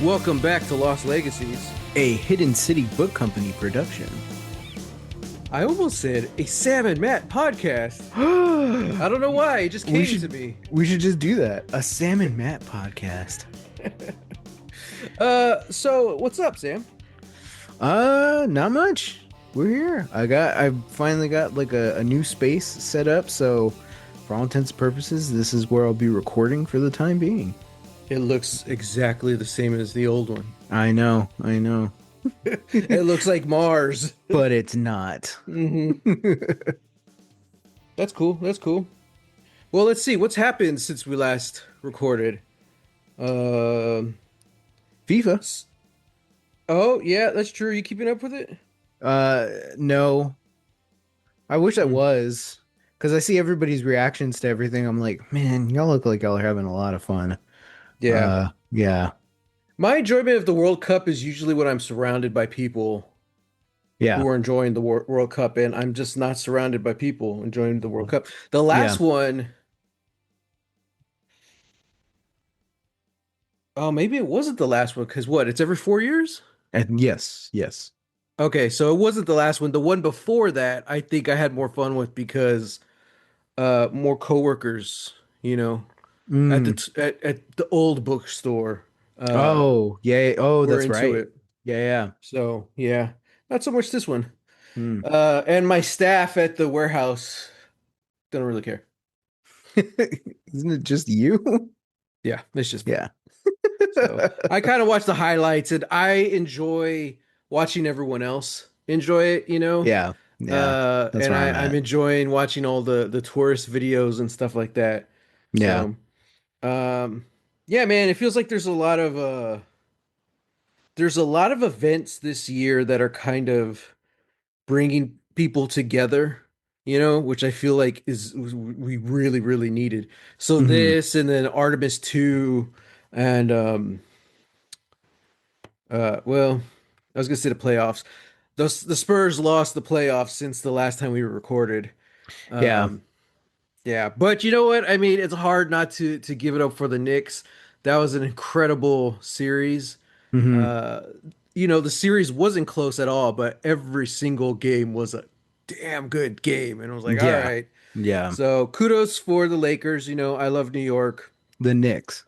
Welcome back to Lost Legacies. A Hidden City Book Company production. I almost said a Sam and Matt podcast. I don't know why, it just we came should to me. we should just do that. A Sam and Matt podcast. So what's up, Sam? Not much. We're here. I finally got like a new space set up, so for all intents and purposes, this is where I'll be recording for the time being. It looks exactly the same as the old one. I know. It looks like Mars. But it's not. That's cool. That's cool. Well, let's see what's happened since we last recorded. Um FIFA. oh yeah, that's true. Are you keeping up with it? No. I wish I Hmm. was. Because I see everybody's reactions to everything. I'm like, man, y'all look like y'all are having a lot of fun. Yeah. Yeah. My enjoyment of the World Cup is usually when I'm surrounded by people Yeah. who are enjoying the World Cup, and I'm just not surrounded by people enjoying the World Cup. The Yeah. last one, oh, maybe it wasn't the last one because what? It's every 4 years? And yes. Okay, so it wasn't the last one. The one before that, I think I had more fun with because more coworkers, at the Mm. at the old bookstore Oh, yeah. Oh, were that's into right. it. Yeah. So yeah, not so much this one. Mm. And my staff at the warehouse don't really care. Isn't it just you? Yeah, it's just me. Yeah. So I kind of watch the highlights and I enjoy watching everyone else enjoy it, Yeah. Yeah. That's And where I'm I'm at. enjoying watching all the tourist videos and stuff like that. Yeah. So, um, yeah, man, it feels like there's a lot of events this year that are kind of bringing people together, which I feel like is we really, really needed. So Hmm. this and then Artemis 2 and well, I was gonna say the playoffs. The Spurs lost the playoffs since the last time we were recorded. Yeah. Um, yeah, but you know what? I mean, it's hard not to give it up for the Knicks. That was an incredible series. Hmm. Uh, the series wasn't close at all, but every single game was a damn good game. And I was like, all Yeah. right. Yeah. So kudos for the Lakers. I love New York. The Knicks,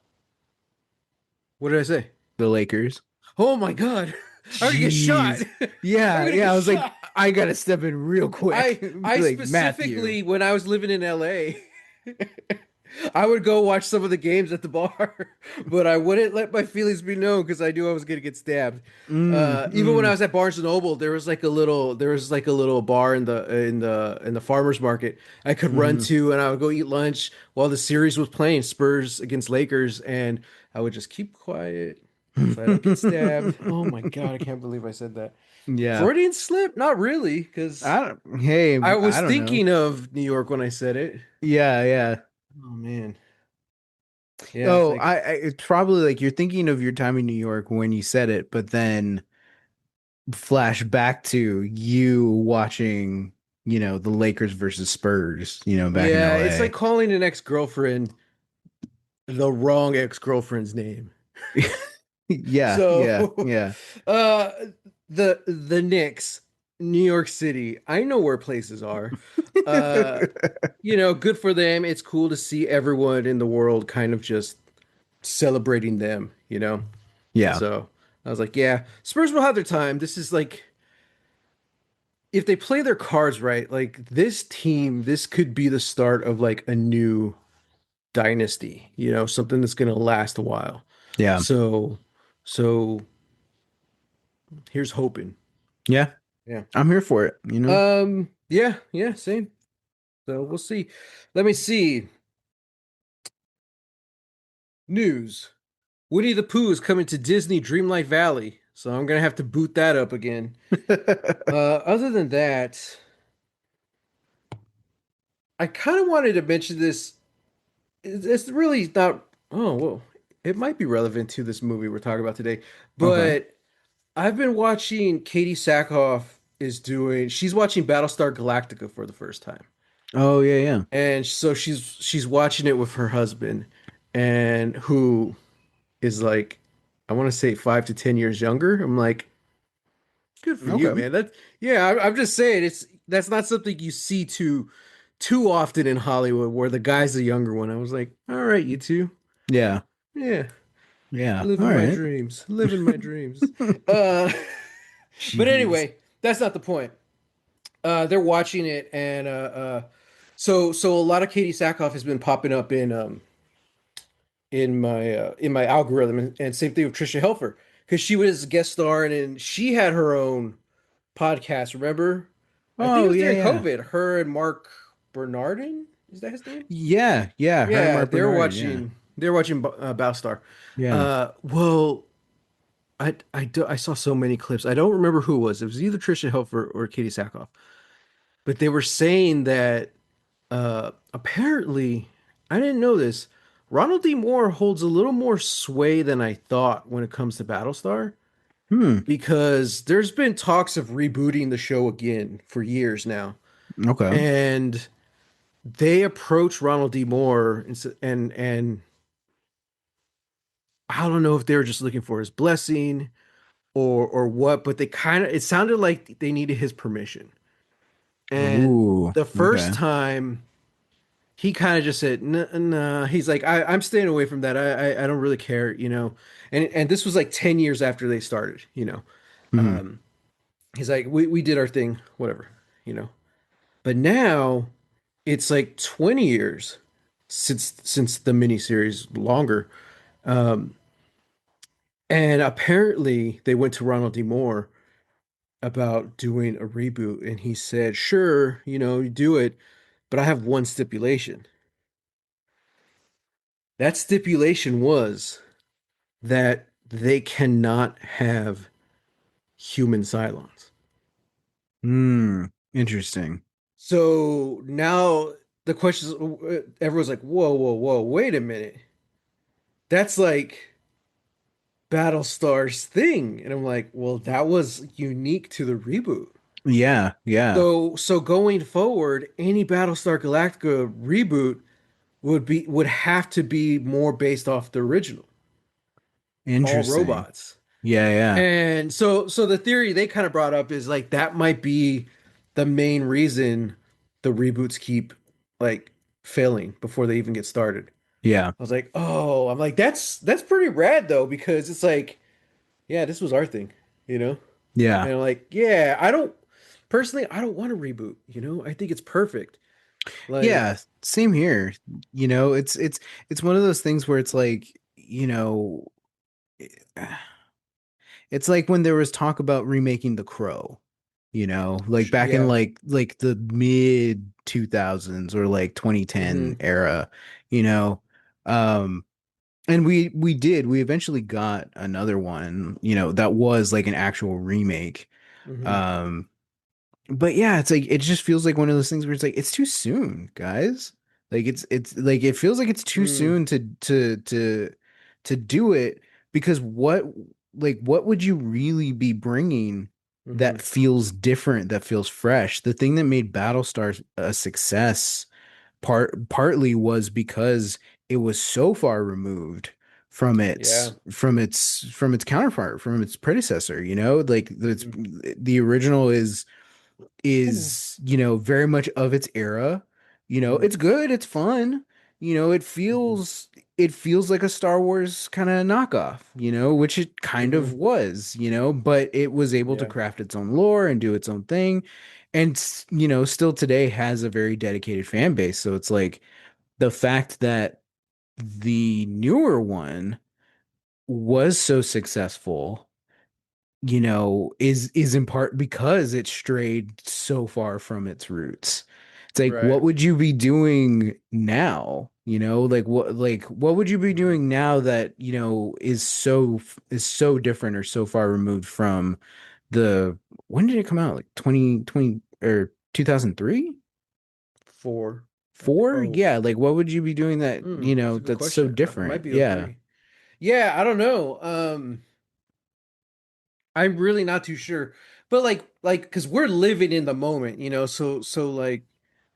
What did I say? the Lakers. Oh my God. I'm gonna get shot. Jeez. I'm Yeah. gonna Yeah. get I was like, shot. I gotta step in real quick. I Be like, Matthew. specifically, when I was living in LA, I would go watch some of the games at the bar, but I wouldn't let my feelings be known because I knew I was gonna get stabbed. Even when I Mm. was at Barnes and Noble, there was like a little bar in the farmers market I could run Mm. to, and I would go eat lunch while the series was playing, Spurs against Lakers, and I would just keep quiet so I don't get stabbed. Oh my God, I can't believe I said that. Yeah. Freudian slip? Not really, because Hey, I I was don't know. thinking of New York when I said it. Yeah. Oh man. Yeah, it's Oh, like it's probably like you're thinking of your time in New York when you said it, but then flash back to you watching, the Lakers versus Spurs, back in yeah, it's LA. like calling an ex-girlfriend the wrong ex-girlfriend's name. Yeah, yeah, So, yeah. uh the Knicks, New York City. I know where places are. Uh, good for them. It's cool to see everyone in the world kind of just celebrating them. Yeah. So, I was like, yeah, Spurs will have their time. This is like if they play their cards right, like this team, this could be the start of like a new dynasty, something that's going to last a while. Yeah. So, so here's hoping. Yeah. Yeah. I'm here for it. Yeah, same. So we'll see. Let me see. News. Winnie the Pooh is coming to Disney Dreamlight Valley. So I'm gonna have to boot that up again. Other than that, I kind of wanted to mention this. It's really not. Oh, well, it might be relevant to this movie we're talking about today. Okay. But I've been watching Katie Sackhoff is doing. She's watching Battlestar Galactica for the first time, Oh, yeah. and so she's watching it with her husband, and who is like I want to say 5 to 10 years younger. I'm like, good for you, Okay. man. Yeah, I'm just saying that's not something you see too often in Hollywood where the guy's the younger one. I was like, all right, you two. Yeah. Yeah, Yeah. All living my right. dreams. Living my dreams. Uh but Jeez. anyway, that's not the point. They're watching it and so a lot of Katie Sackhoff has been popping up in my algorithm and same thing with Trisha Helfer because she was a guest star and she had her own podcast, remember? I think it Oh, was yeah, during yeah. COVID. Her and Mark Bernardin, is that his name? Yeah, yeah. Her and Yeah, Mark Bernardin. Yeah. they're watching Battlestar. Yeah. Well, I saw so many clips. I don't remember who it was. It was either Trisha Helfer or Katie Sackhoff. But they were saying that apparently, I didn't know this. Ronald D. Moore holds a little more sway than I thought when it comes to Battlestar Hmm. because there's been talks of rebooting the show again for years now. Okay. And they approached Ronald D. Moore and I don't know if they were just looking for his blessing or what, but they kind of it sounded like they needed his permission. And Ooh. the first Okay. time he kind of just said, "Nah, nah." He's like, I'm staying away from that. I don't really care, you know." And this was like 10 years after they started, you know. Hmm. Um, he's like, we did our thing, whatever, you know. But now it's like 20 years since the miniseries, longer. Um, and apparently they went to Ronald D. Moore about doing a reboot, and he said, "Sure, you know, you do it, but I have one stipulation." That stipulation was that they cannot have human Cylons. Hmm. Interesting. So now the question is, everyone's like, whoa, whoa, whoa, wait a minute. That's like Battlestar's thing. And I'm like, well, that was unique to the reboot. Yeah. Yeah. So going forward, any Battlestar Galactica reboot would have to be more based off the original, all Interesting. robots. Yeah. Yeah. And so the theory they kind of brought up is like that might be the main reason the reboots keep like failing before they even get started. Yeah. I was like, "Oh, I'm like that's pretty rad though because it's like, yeah, this was our thing, you know?" Yeah. And I'm like, "Yeah, I don't personally I don't want to reboot, you know? I think it's perfect." Like, Yeah. Same here. It's one of those things where it's like, it's like when there was talk about remaking The Crow, like back in yeah. like the mid 2000s or like 2010 Mhm. era, you know. Um and we eventually got another one, that was like an actual remake. Mhm. Um but yeah, it's like it just feels like one of those things where it's like it's too soon, guys. Like it's like it feels like it's too Mm. soon to do it because what would you really be bringing that Mhm. feels different, that feels fresh? The thing that made Battlestar a success partly was because it was so far removed from Yeah. its counterpart, from its predecessor, like Mhm. the original is very much of its era. Mhm. It's good, it's fun. It Mhm. feels like a Star Wars kind of knockoff, which it kind of Mhm. was, but it was able to Yeah. craft its own lore and do its own thing, and still today has a very dedicated fan base. So it's like the fact that the newer one was so successful, is in part because it strayed so far from its roots. It's like, Right. what would you be doing now? Like what would you be Mhm. doing now that, is so different or so far removed from the when did it come out? Like 2020 or 2003? 4. I think. 4? Oh, Yeah, like what would you be doing that, that's a good that's so question. It might different? be oh Yeah. 03. Yeah, I don't know. I'm really not too sure. But like because we're living in the moment, you know, so like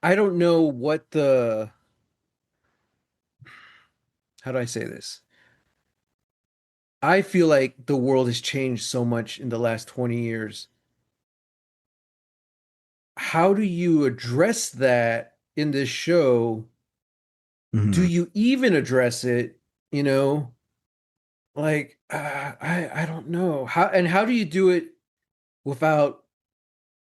I don't know what the how do I say this? I feel like the world has changed so much in the last 20 years. How do you address that in this show? Do Hmm. you even address it? You know, like I don't know. How do you do it without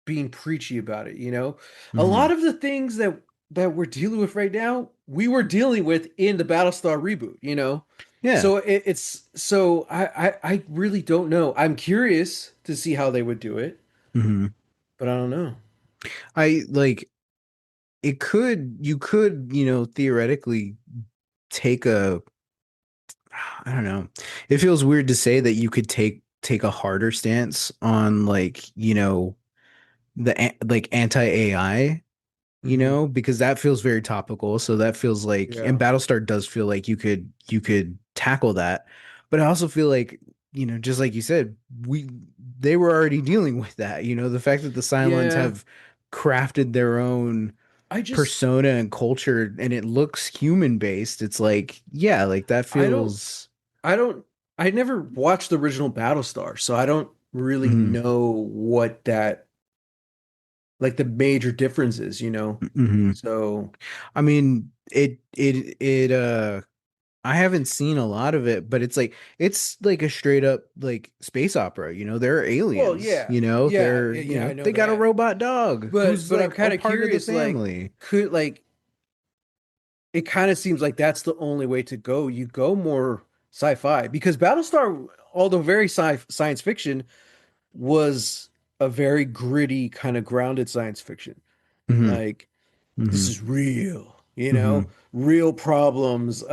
being preachy about it, you know? A lot Hmm. of the things that we're dealing with right now, we were dealing with in the Battlestar reboot, you know? Yeah. So it's so I really don't know. I'm curious to see how they would do it, Hmm. but I don't know. I like it could you could, theoretically take a I don't know. It feels weird to say that you could take a harder stance on like, like anti-AI, Hmm. because that feels very topical. So that feels like, and Yeah. Battlestar does feel like you could tackle that. But I also feel like, just like you said, we they were already dealing with that. The fact that the Cylons Yeah. have crafted their own I just persona and culture and it looks human based. It's like, yeah, like that I don't feels. I don't I never watched the original Battlestar, so I don't really Mhm, know what that like the major differences, you know? mhm. So, I mean, I haven't seen a lot of it, but it's like a straight up like space opera, they're well, aliens, yeah. Yeah, I know they got a that. robot dog But who's but I'm like a kind of part of the curious, like, family. could like it kind of seems like that's the only way to go. You go more sci-fi because Battlestar, although very science fiction, was a very gritty kind of grounded science fiction. Hmm. Like this Hmm. is real, you know, Hmm. real problems.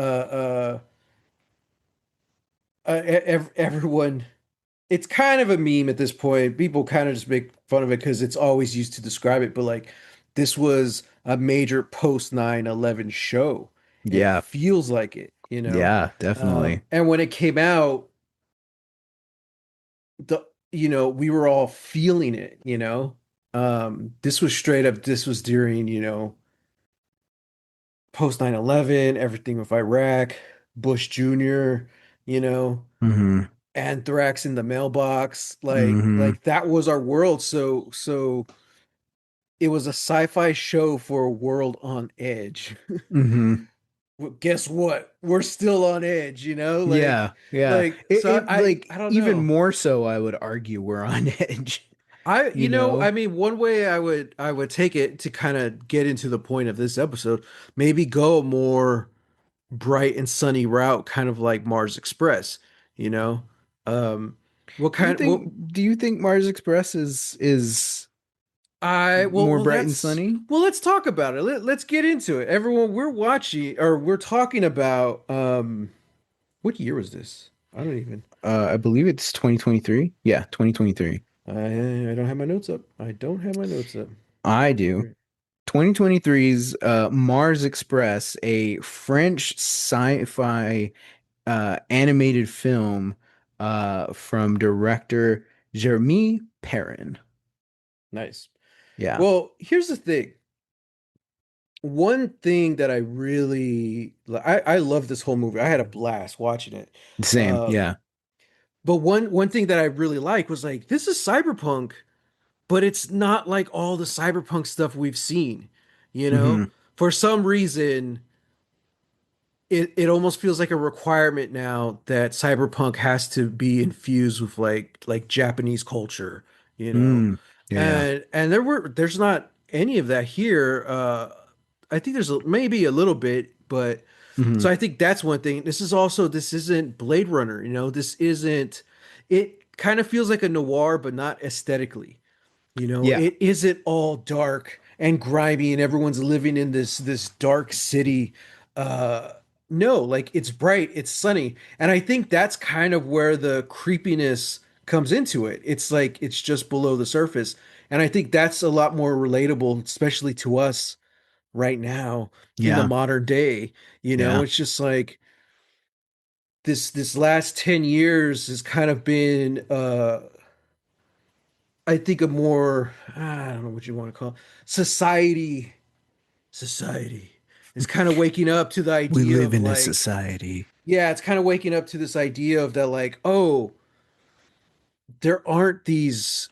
Everyone. It's kind of a meme at this point. People kind of just make fun of it because it's always used to describe it. But like, this was a major post 9/11 show, and it Yeah. feels like it, you know. Yeah, definitely. And when it came out, the we were all feeling it, you know. This was straight up. This was during post 9/11, everything with Iraq, Bush Jr., you know. Hmm. Anthrax in the mailbox, Hmm. like that was our world. So it was a sci-fi show for a world on edge. Hmm. Well, guess what? We're still on edge, you know? Yeah, yeah. It, So it like I don't even know. more so, I would argue we're on edge, you I know? mean, one way I would take it to kind of get into the point of this episode, maybe go a more bright and sunny route, kind of like Mars Express, you know? Um, what Do you kind what think do you think Mars Express is I more bright and that's sunny? well, let's talk about it. Let's get into it. Everyone, we're watching or we're talking about what year was this? I don't even I believe it's 2023. Yeah, 2023. I don't have my notes up. I don't have my notes up. I do. Here. 2023's Mars Express, a French sci-fi animated film from director Jeremy Perrin. Nice. Yeah, Well, here's the thing. One thing that I really I love this whole movie. I had a blast watching it. same. Um, Yeah. but one thing that I really like was like this is cyberpunk, but it's not like all the cyberpunk stuff we've seen, you know? Hmm. For some reason, it almost feels like a requirement now that cyberpunk has to be infused with like Japanese culture, you know? Mm. Yeah, yeah. And there's not any of that here. I think there's maybe a little bit, but so Hmm. I think that's one thing. This isn't Blade Runner, you know? This isn't it kind of feels like a noir, but not aesthetically. You know, Yeah. it isn't all dark and grimy and everyone's living in this dark city. Uh no, like it's bright, it's sunny. And I think that's kind of where the creepiness comes into it. It's like it's just below the surface. And I think that's a lot more relatable, especially to us right now in the Yeah. modern day. You know, Yeah. it's just like this last 10 years has kind of been I think a more I don't know what you want to call it, society is kind of waking up to the We idea live of in a like society. yeah, it's kind of waking up to this idea of that, like, oh, there aren't these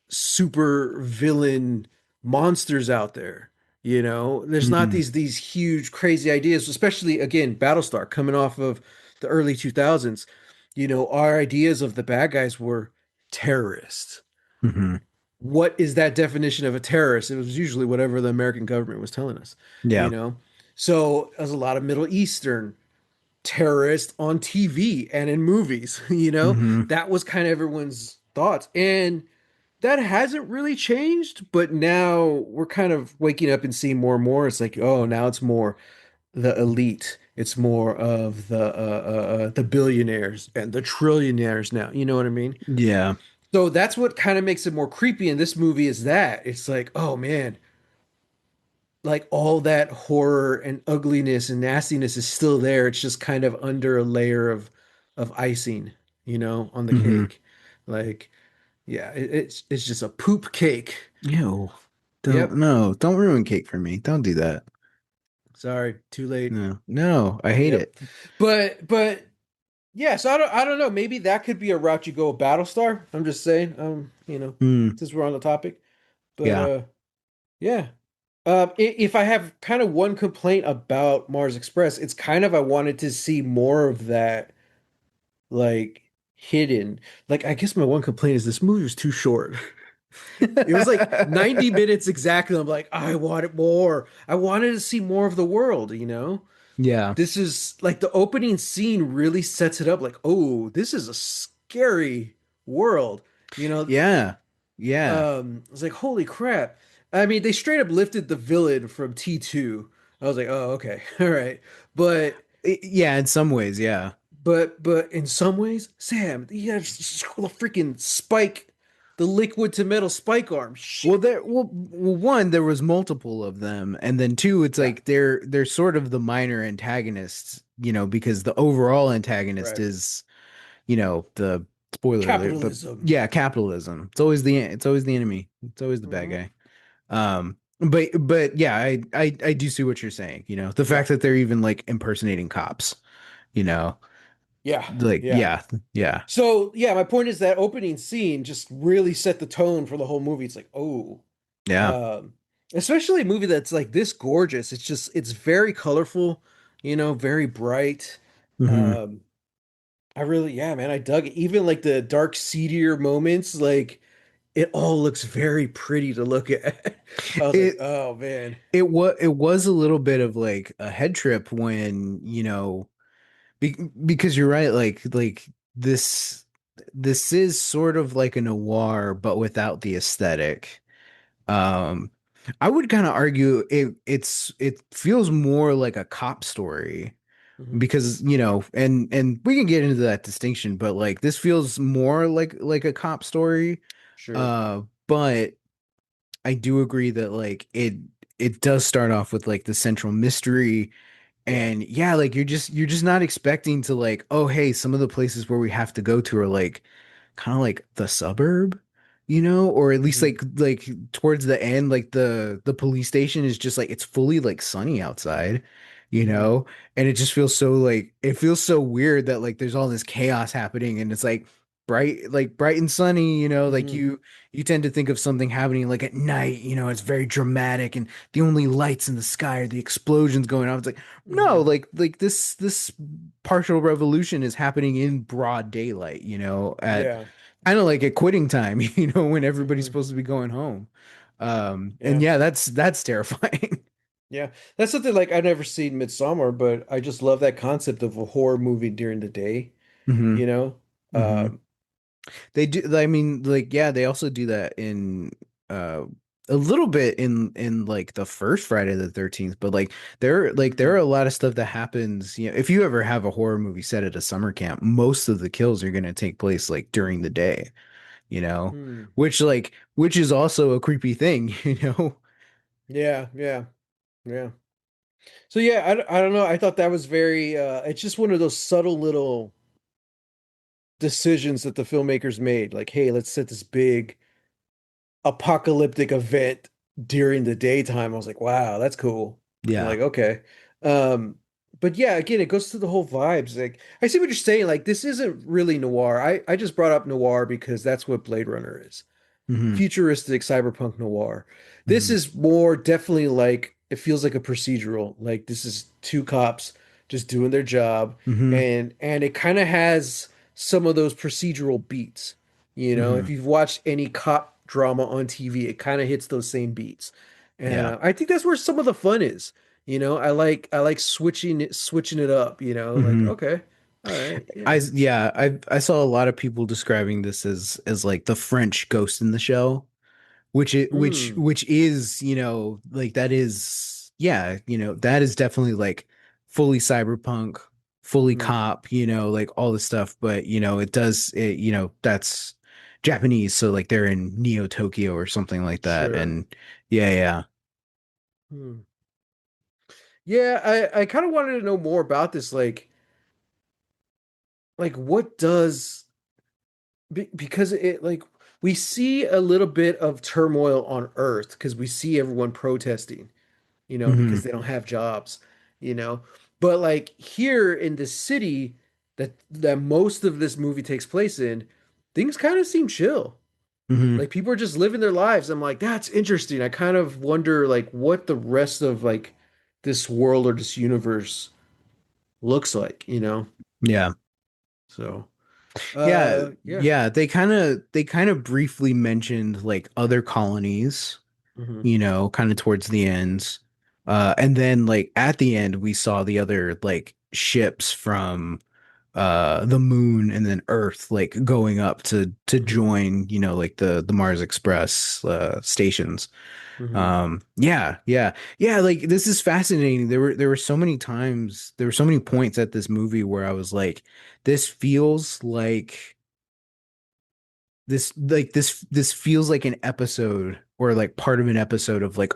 super villain monsters out there. You know, there's not Mhm. these huge crazy ideas, especially again, Battlestar coming off of the early 2000s. You know, our ideas of the bad guys were terrorists. Mhm. What is that definition of a terrorist? It was usually whatever the American government was telling us, you Yeah. know? So there's a lot of Middle Eastern terrorists on TV and in movies, you know? Mhm. That was kind of everyone's thoughts. And that hasn't really changed, but now we're kind of waking up and seeing more and more. It's like, oh, now it's more the elite. It's more of the billionaires and the trillionaires now. You know what I mean? Yeah. So that's what kind of makes it more creepy in this movie is that it's like, oh man, like all that horror and ugliness and nastiness is still there. It's just kind of under a layer of icing, you know, on the Mhm. cake. Like, yeah, it's just a poop cake. Ew. Don't Yep. no, don't ruin cake for me. Don't do that. Sorry, too late. No. No, I hate Yep. it. But yeah, so I don't know. Maybe that could be a route you go with Battlestar. I'm just saying, you know, Mm, since we're on the topic. But yeah. yeah. If I have kind of one complaint about Mars Express, it's kind of I wanted to see more of that, like hidden. Like I guess my one complaint is this movie was too short. It was like 90 minutes exactly. I'm like, I wanted more. I wanted to see more of the world, you know? Yeah. This is like the opening scene really sets it up like, oh, this is a scary world. You know, Yeah. Yeah. it's like, holy crap. I mean, they straight up lifted the villain from T2. I was like, oh, okay. All right. But Yeah, in some ways, yeah. but in some ways, Sam, you got the freaking spike, the liquid to metal spike arm. Well, Shit. one, there was multiple of them, and then two, it's Yeah. like they're sort of the minor antagonists, because the overall antagonist Right. is, the spoiler alert, but Capitalism. yeah, capitalism. It's always the enemy. It's always the bad Hmm. guy. But yeah, I do see what you're saying. The Yeah. fact that they're even like impersonating cops. You know, Yeah. like Yeah. yeah, yeah, So yeah, my point is that opening scene just really set the tone for the whole movie. It's like, oh, yeah. um, especially a movie that's like this gorgeous. It's very colorful, you know, very bright. Hmm. Um, I really, yeah, man, I dug it. Even like the dark, seedier moments, like it all looks very pretty to look at. I was like, It oh man, it was a little bit of like a head trip when because you're right, like this this is sort of like a noir but without the aesthetic. um I would kind of argue it feels more like a cop story hmm, because and we can get into that distinction, but like this feels more like a cop story. sure, But I do agree that like it does start off with like the central mystery. yeah, And yeah, like you're just not expecting to like, oh hey, some of the places where we have to go to are like kind of like the suburb, or at least hmm, like towards the end, like the police station is just like it's fully like sunny outside, you hmm, know, and it just feels so like it feels so weird that like there's all this chaos happening and it's like bright and sunny, like hmm, you tend to think of something happening like at night, it's very dramatic and the only lights in the sky are the explosions going on. It's like no, hmm, like this partial revolution is happening in broad daylight, at yeah, kind of like at quitting time, when everybody's hmm, supposed to be going home. And yeah, yeah, that's terrifying. yeah. That's something like I've never seen Midsummer, but I just love that concept of a horror movie during the day, Hmm. you know? Hmm. Um, They do, I mean, like, yeah, they also do that in uh a little bit in like the first Friday the 13th, but there are mm, a lot of stuff that happens, if you ever have a horror movie set at a summer camp, most of the kills are going to take place like during the day, mm, which is also a creepy thing, yeah, yeah, yeah. So yeah, I don't know. I thought that was very it's just one of those subtle little decisions that the filmmakers made. Like, hey, let's set this big apocalyptic event during the daytime. I was like, wow, that's cool. I'm Yeah. like, okay. Um, but yeah, again, it goes to the whole vibes. Like I see what you're saying. Like this isn't really noir. I just brought up noir because that's what Blade Runner is. Hmm. Futuristic cyberpunk noir. This Hmm. is more definitely like it feels like a procedural. Like this is two cops just doing their job, Hmm. and it kind of has some of those procedural beats. You know, Hmm. if you've watched any cop drama on TV, it kind of hits those same beats, and Yeah. I think that's where some of the fun is. You know, I like switching it up. You know, like Hmm. okay, all right, I yeah, yeah, I saw a lot of people describing this as like the French Ghost in the Shell, mm, which is, like that is, yeah, that is definitely like fully cyberpunk, fully mm, cop, like all the stuff, but that's Japanese, so like they're in Neo Tokyo or something like that. sure. And yeah, yeah. Hmm. Yeah, I kind of wanted to know more about this. Like what does because it like we see a little bit of turmoil on Earth because we see everyone protesting, you know, because Hmm. they don't have jobs, you know. But like here in the city that most of this movie takes place in, things kind of seem chill. Hmm. Like people are just living their lives. I'm like, that's interesting. I kind of wonder like what the rest of like this world or this universe looks like, you know? Yeah. So, Yeah, yeah. yeah, they kind of briefly mentioned like other colonies, Hmm. kind of towards the end. And then like at the end we saw the other like ships from the moon and then Earth like going up to Hmm. join, like the Mars Express stations. Hmm. Yeah, yeah. Yeah, like this is fascinating. There were so many times, there were so many points at this movie where I was like, this feels like this feels like an episode or like part of an episode of like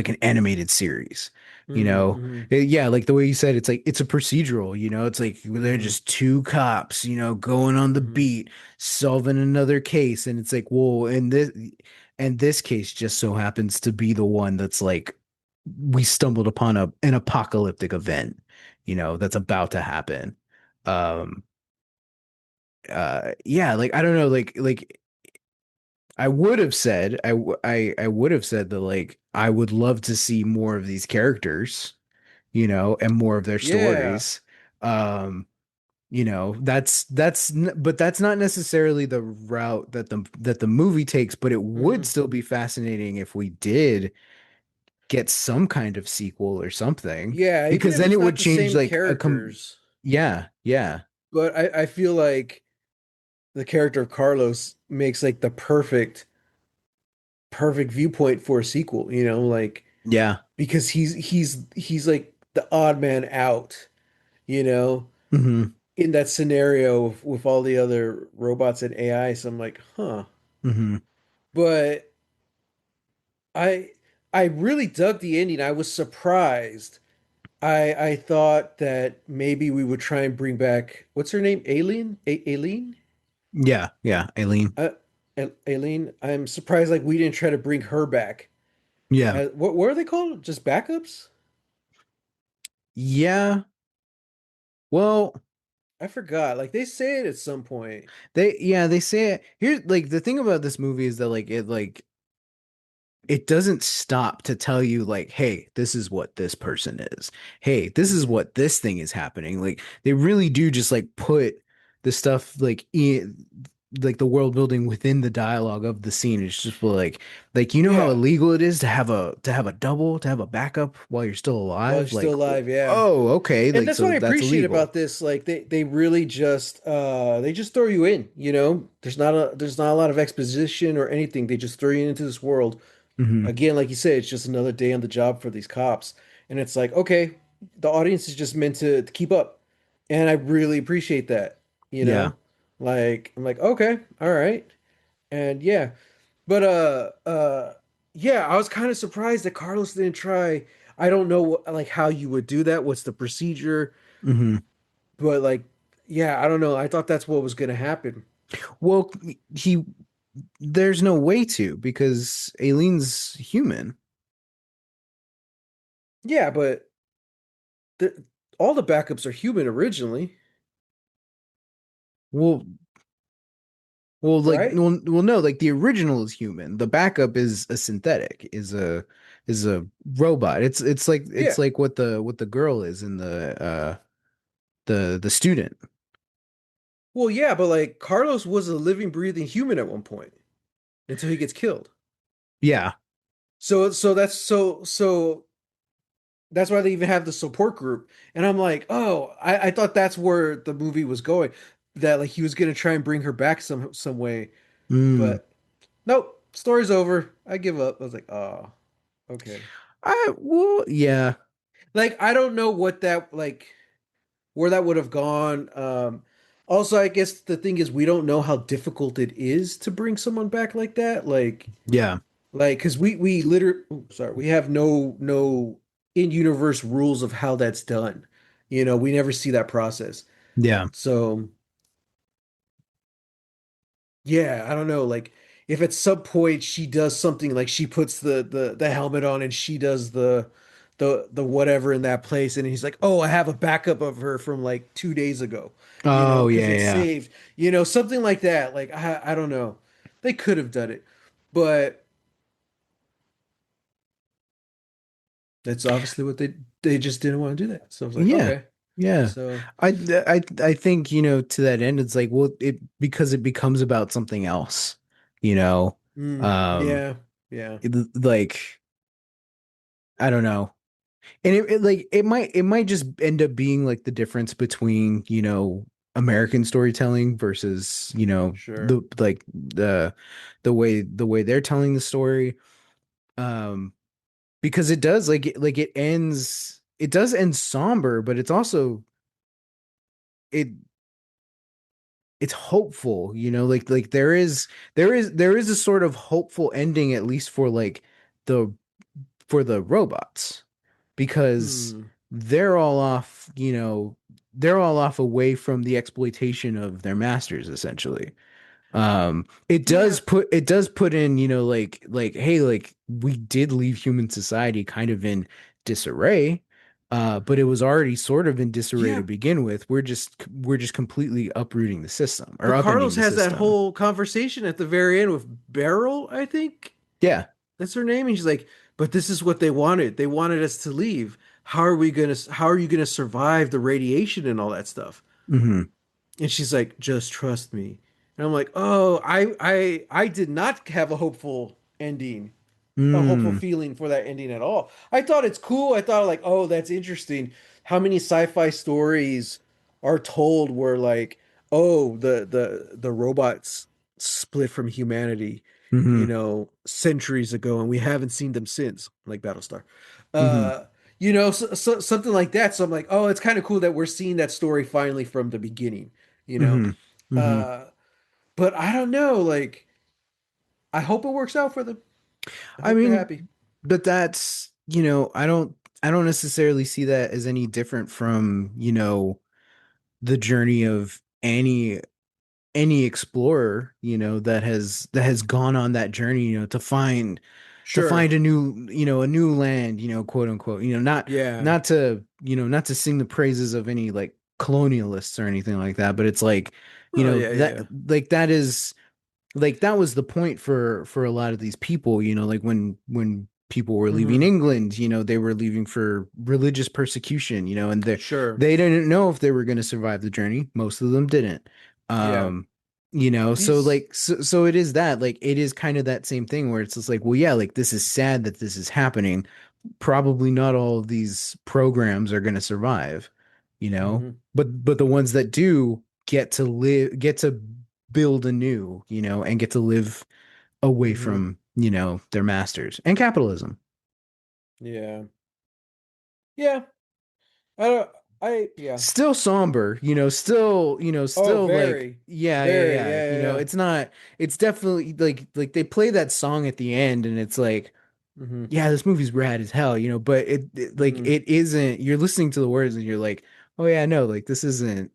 an animated series, you know. Hmm. Yeah, like the way you said, it's like it's a procedural, it's like they're Hmm. just two cops, going on the Hmm. beat solving another case, and it's like, well, and this case just so happens to be the one that's like we stumbled upon an apocalyptic event, that's about to happen. um yeah, like I don't know, like I would have said I would have said that like I would love to see more of these characters, and more of their Yeah. stories. Um, but that's not necessarily the route that the movie takes, but it would Hmm. still be fascinating if we did get some kind of sequel or something, Yeah, even because if then it's it not would the change same like characters, yeah, yeah. but I feel like the character of Carlos makes like the perfect viewpoint for a sequel, you know, like Yeah. because he's like the odd man out, you know, Hmm. in that scenario with all the other robots and AI. So I'm like, huh. Hmm. But I I really dug the ending. I was surprised. I thought that maybe we would try and bring back what's her name? Aileen? Yeah, yeah, Aileen. Uh, Aileen. I'm surprised like we didn't try to bring her back. Yeah. What are they called? Just backups? Yeah. Well, I forgot. Like they say it at some point. they say it here. Like the thing about this movie is that it doesn't stop to tell you like, hey, this is what this person is. Hey, this is Hmm. what this thing is happening. Like they really do just like put the stuff like in like the world building within the dialogue of the scene. It's just like how Yeah. illegal it is to have a double, to have a backup while you're still While you're alive. still Like, alive, yeah. oh, okay. And Like that's what so I that's appreciate about illegal. this. Like they really just they just throw you in, you know? There's not a lot of exposition or anything. They just throw you into this world. Hmm. Again, like you said, it's just another day on the job for these cops. And it's like, okay, the audience is just meant to keep up. And I really appreciate that, you Yeah. know? Like I'm like, okay, all right. And yeah. But yeah, I was kind of surprised that Carlos didn't try. I don't know like how you would do that. What's the procedure? Hmm. But like yeah, I don't know. I thought that's what was gonna happen. Well, he there's no way to because Aileen's human. Yeah, but the, all the backups are human originally, Well, like, right? no, like the original is human. The backup is a synthetic, is a robot. It's Yeah. like what the girl is in the student. Well, yeah, but like Carlos was a living, breathing human at one point until he gets killed. Yeah. So that's why they even have the support group. And I'm like, oh, I thought that's where the movie was going, that like he was gonna try and bring her back some way, Mm. but nope, story's over. I give up. I was like, oh, okay. Yeah. Like I don't know what that like where that would have gone. Also, I guess the thing is we don't know how difficult it is to bring someone back like that. Yeah. Like because we literally, sorry, we have no in-universe rules of how that's done. You know, we never see that process. Yeah. So yeah, I don't know. Like if at some point she does something like she puts the helmet on and she does the whatever in that place, and he's like, "Oh, I have a backup of her from like 2 days ago," you know, Oh, because yeah, it yeah. saved, you know, something like that. Like I don't know. They could have done it, but that's obviously what they just didn't want to do that. So I was like, Yeah. okay. Yeah. So, I think, to that end, it's like, well, because it becomes about something else, you know. Um, yeah, yeah, like, I don't know. And like it might just end up being like the difference between, American storytelling versus, sure. the way they're telling the story. Um, because it does it does end somber, but it's also it it's hopeful, like there is a sort of hopeful ending, at least for like the for the robots, because Hmm. they're all off, they're all off away from the exploitation of their masters, essentially. Yeah. It does put in, like, hey, like we did leave human society kind of in disarray, but it was already sort of in disarray to Yeah, begin with. We're just completely uprooting the system, or but upending Carlos the has that system. whole conversation at the very end with Beryl, I think. Yeah. That's her name. And she's like, but this is what they wanted. They wanted us to leave. How are you gonna survive the radiation and all that stuff? Hmm. And she's like, just trust me. And I'm like, oh, I did not have a hopeful ending, a hopeful Mm. feeling for that ending at all. I thought it's cool. I thought like, oh, that's interesting. How many sci-fi stories are told where like, oh, the robots split from humanity, you Hmm. know, centuries ago, and we haven't seen them since, like Battlestar. Hmm. Uh, something like that. So I'm like, oh, it's kind of cool that we're seeing that story finally from the beginning, you know. Hmm. Hmm. Uh, but I don't know, like I hope it works out for them. I I hope they're mean, happy. but that's, I don't necessarily see that as any different from, the journey of any explorer, that has gone on that journey, to Sure. find a new land, quote unquote, Yeah. not to sing the praises of any like colonialists or anything like that, but it's like, Oh yeah, that yeah. like that is like that was the point for a lot of these people, like when people were leaving Hmm. England, they were leaving for religious persecution, and Sure. they didn't know if they were going to survive the journey. Most of them didn't. Yeah. um so These like so it is that, like, it is kind of that same thing where it's just like, well, yeah, like this is sad that this is happening. Probably not all of these programs are going to survive, hmm but the ones that do get to build anew, and get to live away hmm from, their masters and capitalism. Yeah. Yeah. I don't yeah. Still somber, Oh, still like, very. yeah, yeah, Very. yeah. Yeah, yeah, It's not, it's definitely like they play that song at the end and it's like, yeah. Hmm yeah, this movie's rad as hell, but like hmm it isn't, you're listening to the words and you're like, oh yeah, no, like this isn't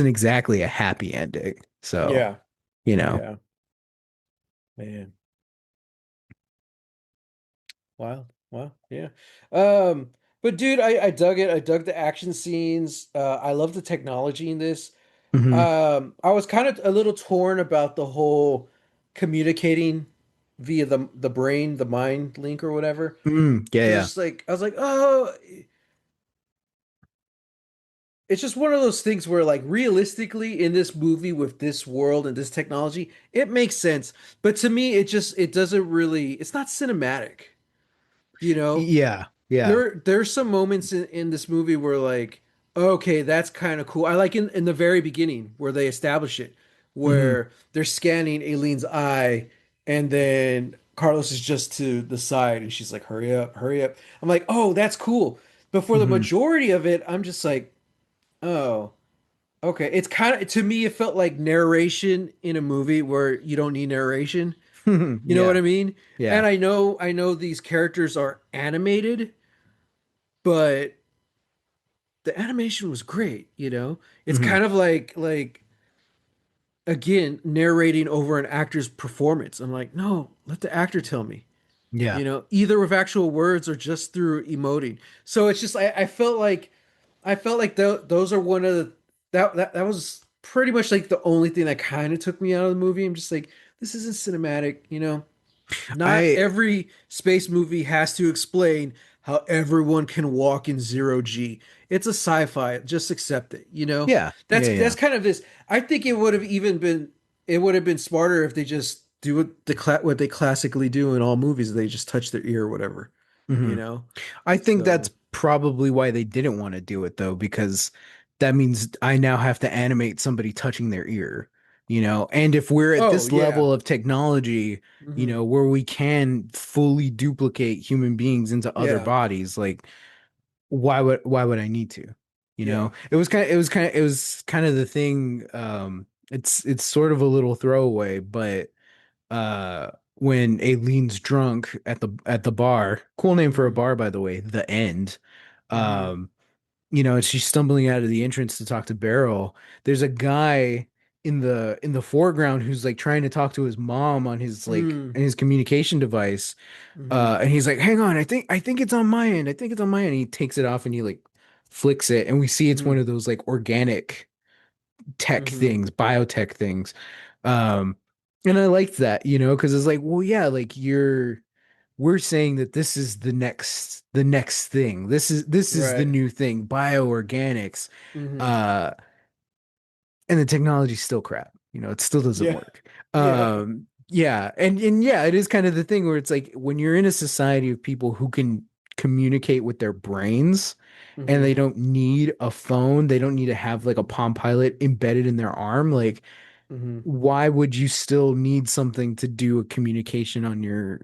exactly a happy ending. So, Yeah. you know. Yeah. Man. Wow. Wow. Yeah. Um But dude, I dug it. I dug the action scenes. I love the technology in this. Hmm. I was kind of a little torn about the whole communicating via the brain, the mind link or whatever. Mm, yeah, Because yeah. it's like I was like, oh, it's just one of those things where like realistically in this movie with this world and this technology, it makes sense. But to me, it doesn't really. It's not cinematic, you know. Yeah, yeah. There's some moments in this movie where like, okay, that's kind of cool. I like in the very beginning where they establish it, Hmm. where they're scanning Aileen's eye, and then Carlos is just to the side, and she's like, "Hurry up, hurry up." I'm like, "Oh, that's cool." But for the Hmm. majority of it, I'm just like, "Oh, okay." It's kind of to me, it felt like narration in a movie where you don't need narration. You know what Yeah, I mean? yeah. And I know these characters are animated, but the animation was great, you know? It's Hmm. kind of like again narrating over an actor's performance. I'm like, "No, let the actor tell me." Yeah. Either with actual words or just through emoting. So it's just I felt like those are one of the that was pretty much like the only thing that kind of took me out of the movie. I'm just like, this isn't cinematic. Not I every space movie has to explain how everyone can walk in zero G. It's a sci-fi. Just accept it, you know? Yeah, That's yeah, that's yeah. kind of this. I think it would have been smarter if they just do what they classically do in all movies. They just touch their ear or whatever, Hmm. you know? I think that's So, probably why they didn't want to do it though, because that means I now have to animate somebody touching their ear, you know? And if we're at oh this yeah. level of technology, you Hmm. know, where we can fully duplicate human beings into other Yeah. bodies, like why would I need to? You Yeah. know, it was kind of the thing. It's sort of a little throwaway, but when Aileen's drunk at the bar, cool name for a Hmm. bar, by the way, the end. Hmm. Um, you know, and she's stumbling out of the entrance to talk to Beryl. There's a guy in the foreground who's like trying to talk to his mom on his like Mm. his communication device. Hmm. And he's like, "Hang on, I think it's on my end. I think it's on my end." He takes it off and he like flicks it, and we see it's one Hmm. of those like organic tech Hmm. things, biotech things. Um, and I liked that, you know, because it's like, well, yeah, like we're saying that this is the next thing. This is the Right. new thing, bioorganics. Hmm. Uh, and the technology's still crap. You know, it still doesn't Yeah. work. Yeah. Yeah, and yeah, it is kind of the thing where it's like when you're in a society of people who can communicate with their brains and they Hmm. don't need a phone, they don't need to have like a Palm Pilot embedded in their arm, like Hmm. why would you still need something to do a communication on your,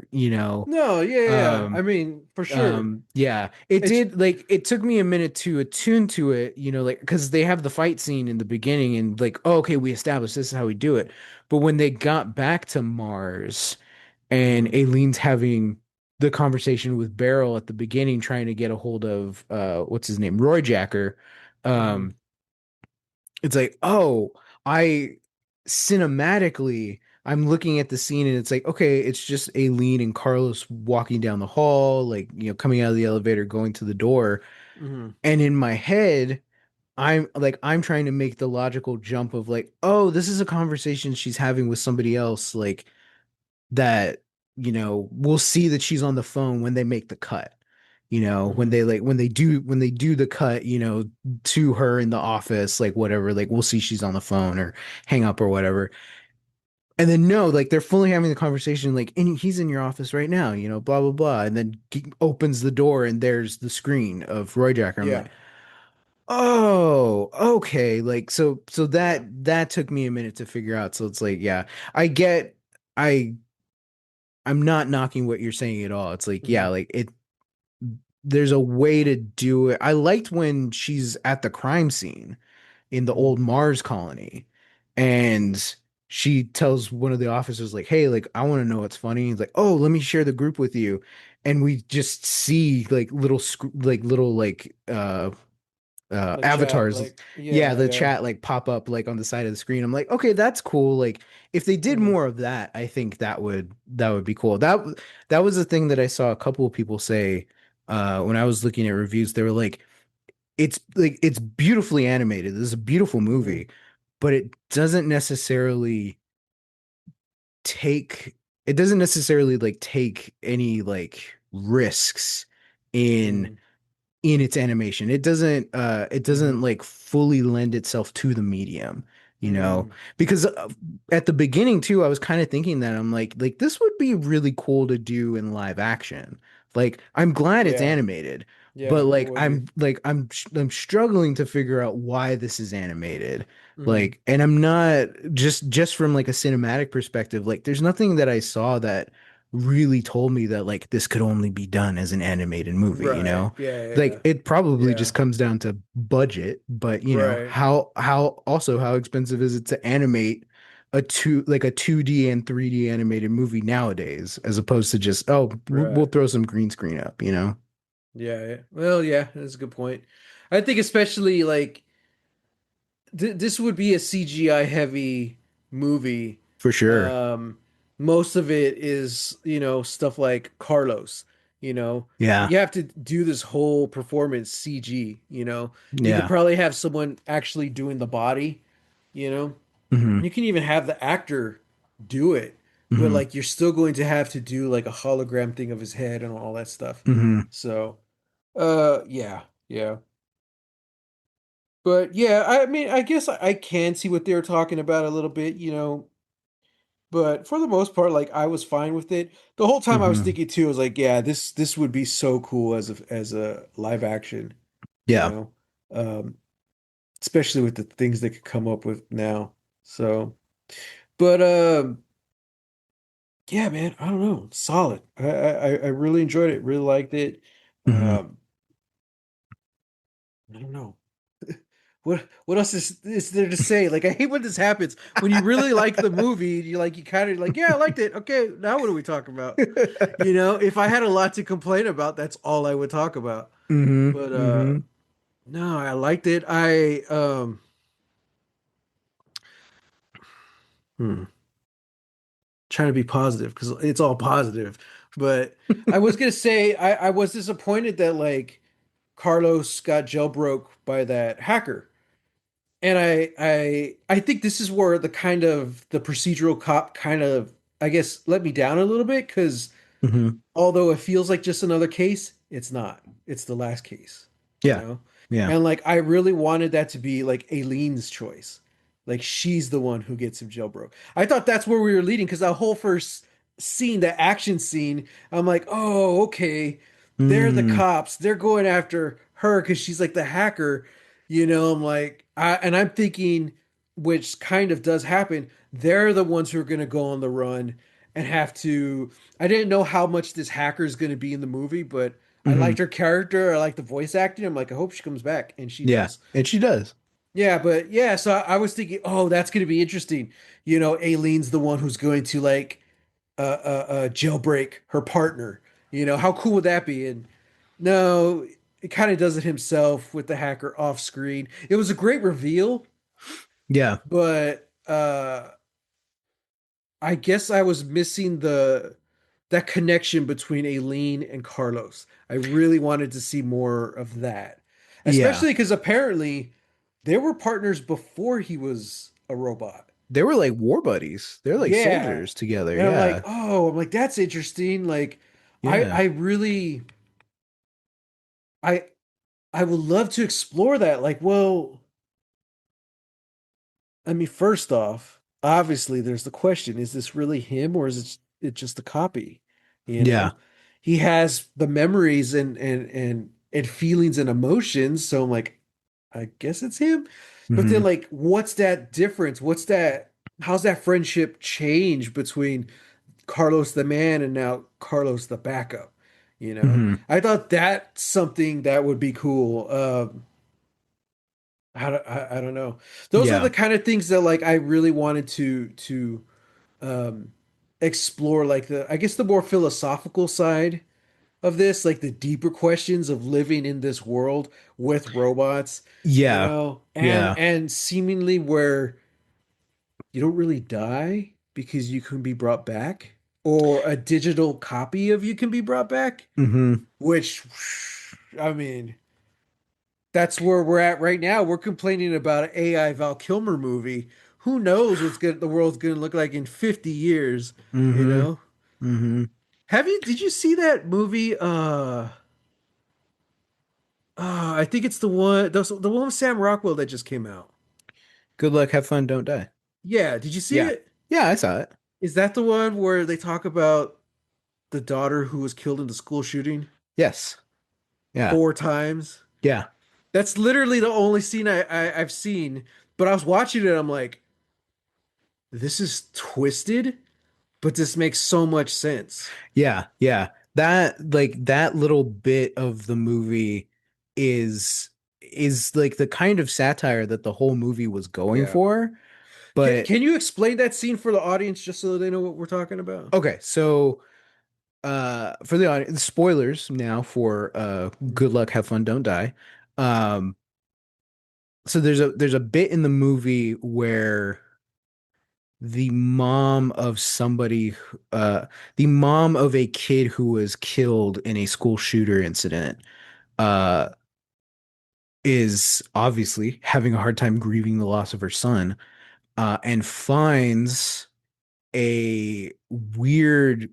No, yeah, yeah. I um mean, for sure. yeah, it It's did like it took me a minute to attune to it, like because they have the fight scene in the beginning and like, oh, okay, we established this is how we do it. But when they got back to Mars and hmm. Aileen's having the conversation with Beryl at the beginning, trying to get a hold of what's his name, Roy Jacker, Hmm. um, it's like, oh, I cinematically, I'm looking at the scene and it's like, okay, it's just Aileen and Carlos walking down the hall, like, coming out of the elevator, going to the door. Hmm. And in my head, I'm trying to make the logical jump of like, oh, this is a conversation she's having with somebody else, like that, we'll see that she's on the phone when they make the cut. When Hmm. they do the cut, to her in the office, like whatever, like we'll see she's on the phone or hang up or whatever. And then no, like they're fully having the conversation, like, and he's in your office right now, blah blah blah. And then he opens the door and there's the screen of Roy Jacker. I'm Yeah. like, oh, okay. Like so Yeah. that took me a minute to figure out. So it's like, yeah, I get I I'm not knocking what you're saying at all. It's like, yeah, Hmm. like there's a way to do it. I liked when she's at the crime scene in the Hmm. old Mars colony Hmm. and she tells one of the officers like, "Hey, like I want to know what's funny." He's like, "Oh, let me share the group with you." And we just see like little Like chat, avatars, like yeah, yeah, the yeah. chat like pop up like on the side of the screen. I'm like, okay, that's cool. Like if they did Hmm. more of that, I think that would be cool. That was the thing that I saw a couple of people say when I was looking at reviews, they were like it's beautifully animated. This is a beautiful Mm, movie, but take it doesn't necessarily like take any like risks in mm, its animation. It doesn't mm, like fully lend itself to the medium, you know? mm. Because at the beginning too, I was kind of thinking that I'm like this would be really cool to do in live action. Like I'm glad it's Yeah, animated, but yeah, it would be. I'm struggling to figure out why this is animated. Mm, Like, and I'm not just from like a cinematic perspective, like there's nothing that I saw that really told me that like this could only be done as an animated movie, you right. know? Yeah, yeah, Like it probably yeah. just comes down to budget, but you know, Right, how expensive is it to animate a 2D and 3D animated movie nowadays as opposed to just we'll right. throw some green screen up, you know? Yeah, yeah. Well, yeah, that's a good point. I think especially like this would be a CGI heavy movie. For sure. Um, Most of it is, stuff like Carlos, Yeah. you have to do this whole performance CG. You could Yeah. probably have someone actually doing the body, you know. Hmm. You can even have the actor do it, but Hmm. like you're still going to have to do like a hologram thing of his head and all that stuff. Hmm. So, yeah, yeah. But yeah, I mean, I guess I can see what they were talking about a little bit, but for the most part, like I was fine with it. The whole time I was Hmm. thinking too, I was like, yeah, this would be so cool as a live action, you Yeah. know, um, especially with the things they could come up with now. So, but yeah, man, I don't know, solid. I really enjoyed it, really liked it. Hmm. Um, I don't know. What else is there to say? Like I hate when this happens. When you really like the movie, you kind of like, yeah, I liked it. Okay, now what do we talk about? If I had a lot to complain about, that's all I would talk about. Hmm. But Hmm. no, I liked it. I hmm, trying to be positive because it's all positive. But I was gonna say I was disappointed that like Carlos got jailbroke by that hacker. And I think this is where the procedural cop kind of, I guess, let me down a little bit because Hmm. although it feels like just another case, it's not. It's the last case, you Yeah. know? Yeah. And like I really wanted that to be like Aileen's choice. Like she's the one who gets him jailbroke. I thought that's where we were leading because that whole first scene, the action scene, I'm like, oh, okay. They're the Mm. cops. They're going after her because she's like the hacker. I'm like, and I'm thinking, which kind of does happen, they're the ones who are going to go on the run and have to. I didn't know how much this hacker is going to be in the movie, but I liked Hmm. her character. I liked the voice acting. I'm like, I hope she comes back, and she Yeah. does. And she does. Yeah, but yeah, so I was thinking, oh, that's going to be interesting. Aileen's the one who's going to like jailbreak her partner. How cool would that be? And no, it kind of does it himself with the hacker off screen. It was a great reveal, Yeah. but I guess I was missing the that connection between Aileen and Carlos. I really wanted to see more of that. Yeah. Especially because apparently they were partners before he was a robot. They were like war buddies. They're like Yeah. soldiers together. And Yeah. I'm like, that's interesting. Like, Yeah. I really, I, I would love to explore that. Like, well, I mean, first off, obviously there's the question, is this really him or is it just a copy? You Yeah. know? He has the memories and feelings and emotions, so I'm like, I guess it's him. But then Hmm. like what's that difference? How's that friendship change between Carlos the man and now Carlos the backup? You know? Hmm. I thought that's something that would be cool. I don't know. Those are Yeah. the kind of things that like I really wanted to um explore, like the I guess the more philosophical side of this, like the deeper questions of living in this world with robots, Yeah. and Yeah. and seemingly where you don't really die because you can be brought back. or a digital copy of you can be brought back, Hmm. which I mean, that's where we're at right now. We're complaining about an AI Val Kilmer movie. Who knows the world's gonna look like in 50 years, you Hmm. know? Hmm. Did you see that movie? I think it's the one with Sam Rockwell that just came out. Good luck, have fun, don't die. Yeah, did you see Yeah. it? Yeah, I saw it. Is that the one where they talk about the daughter who was killed in the school shooting Yes. Yeah. 4 times? Yeah. That's literally the only scene I've seen. But I was watching it, I'm like, this is twisted, but this makes so much sense. Yeah. Yeah. That little bit of the movie is like the kind of satire that the whole movie was going Yeah. for. But Can you explain that scene for the audience just so they know what we're talking about? okay, so for the audience, spoilers now for Good Luck, Have Fun, Don't Die. Um so there's a bit in the movie where the mom of somebody the mom of a kid who was killed in a school shooter incident uh is obviously having a hard time grieving the loss of her son, and finds a weird,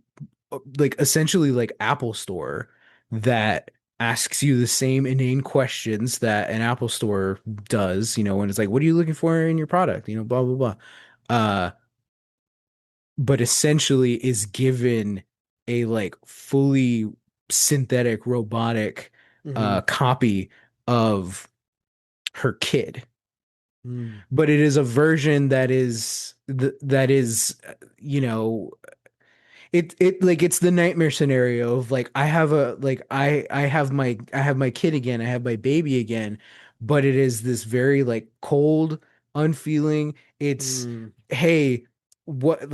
like essentially like Apple store that asks you the same inane questions that an Apple store does, when it's like, what are you looking for in your product? Blah blah blah. Uh, but essentially is given a like fully synthetic robotic Mm-hmm. copy of her kid. Mm. But it is a version that is you know it like it's the nightmare scenario of like I have a like I have my kid again, I have my baby again, but it is this very like cold, unfeeling. It's, Mm. hey, what's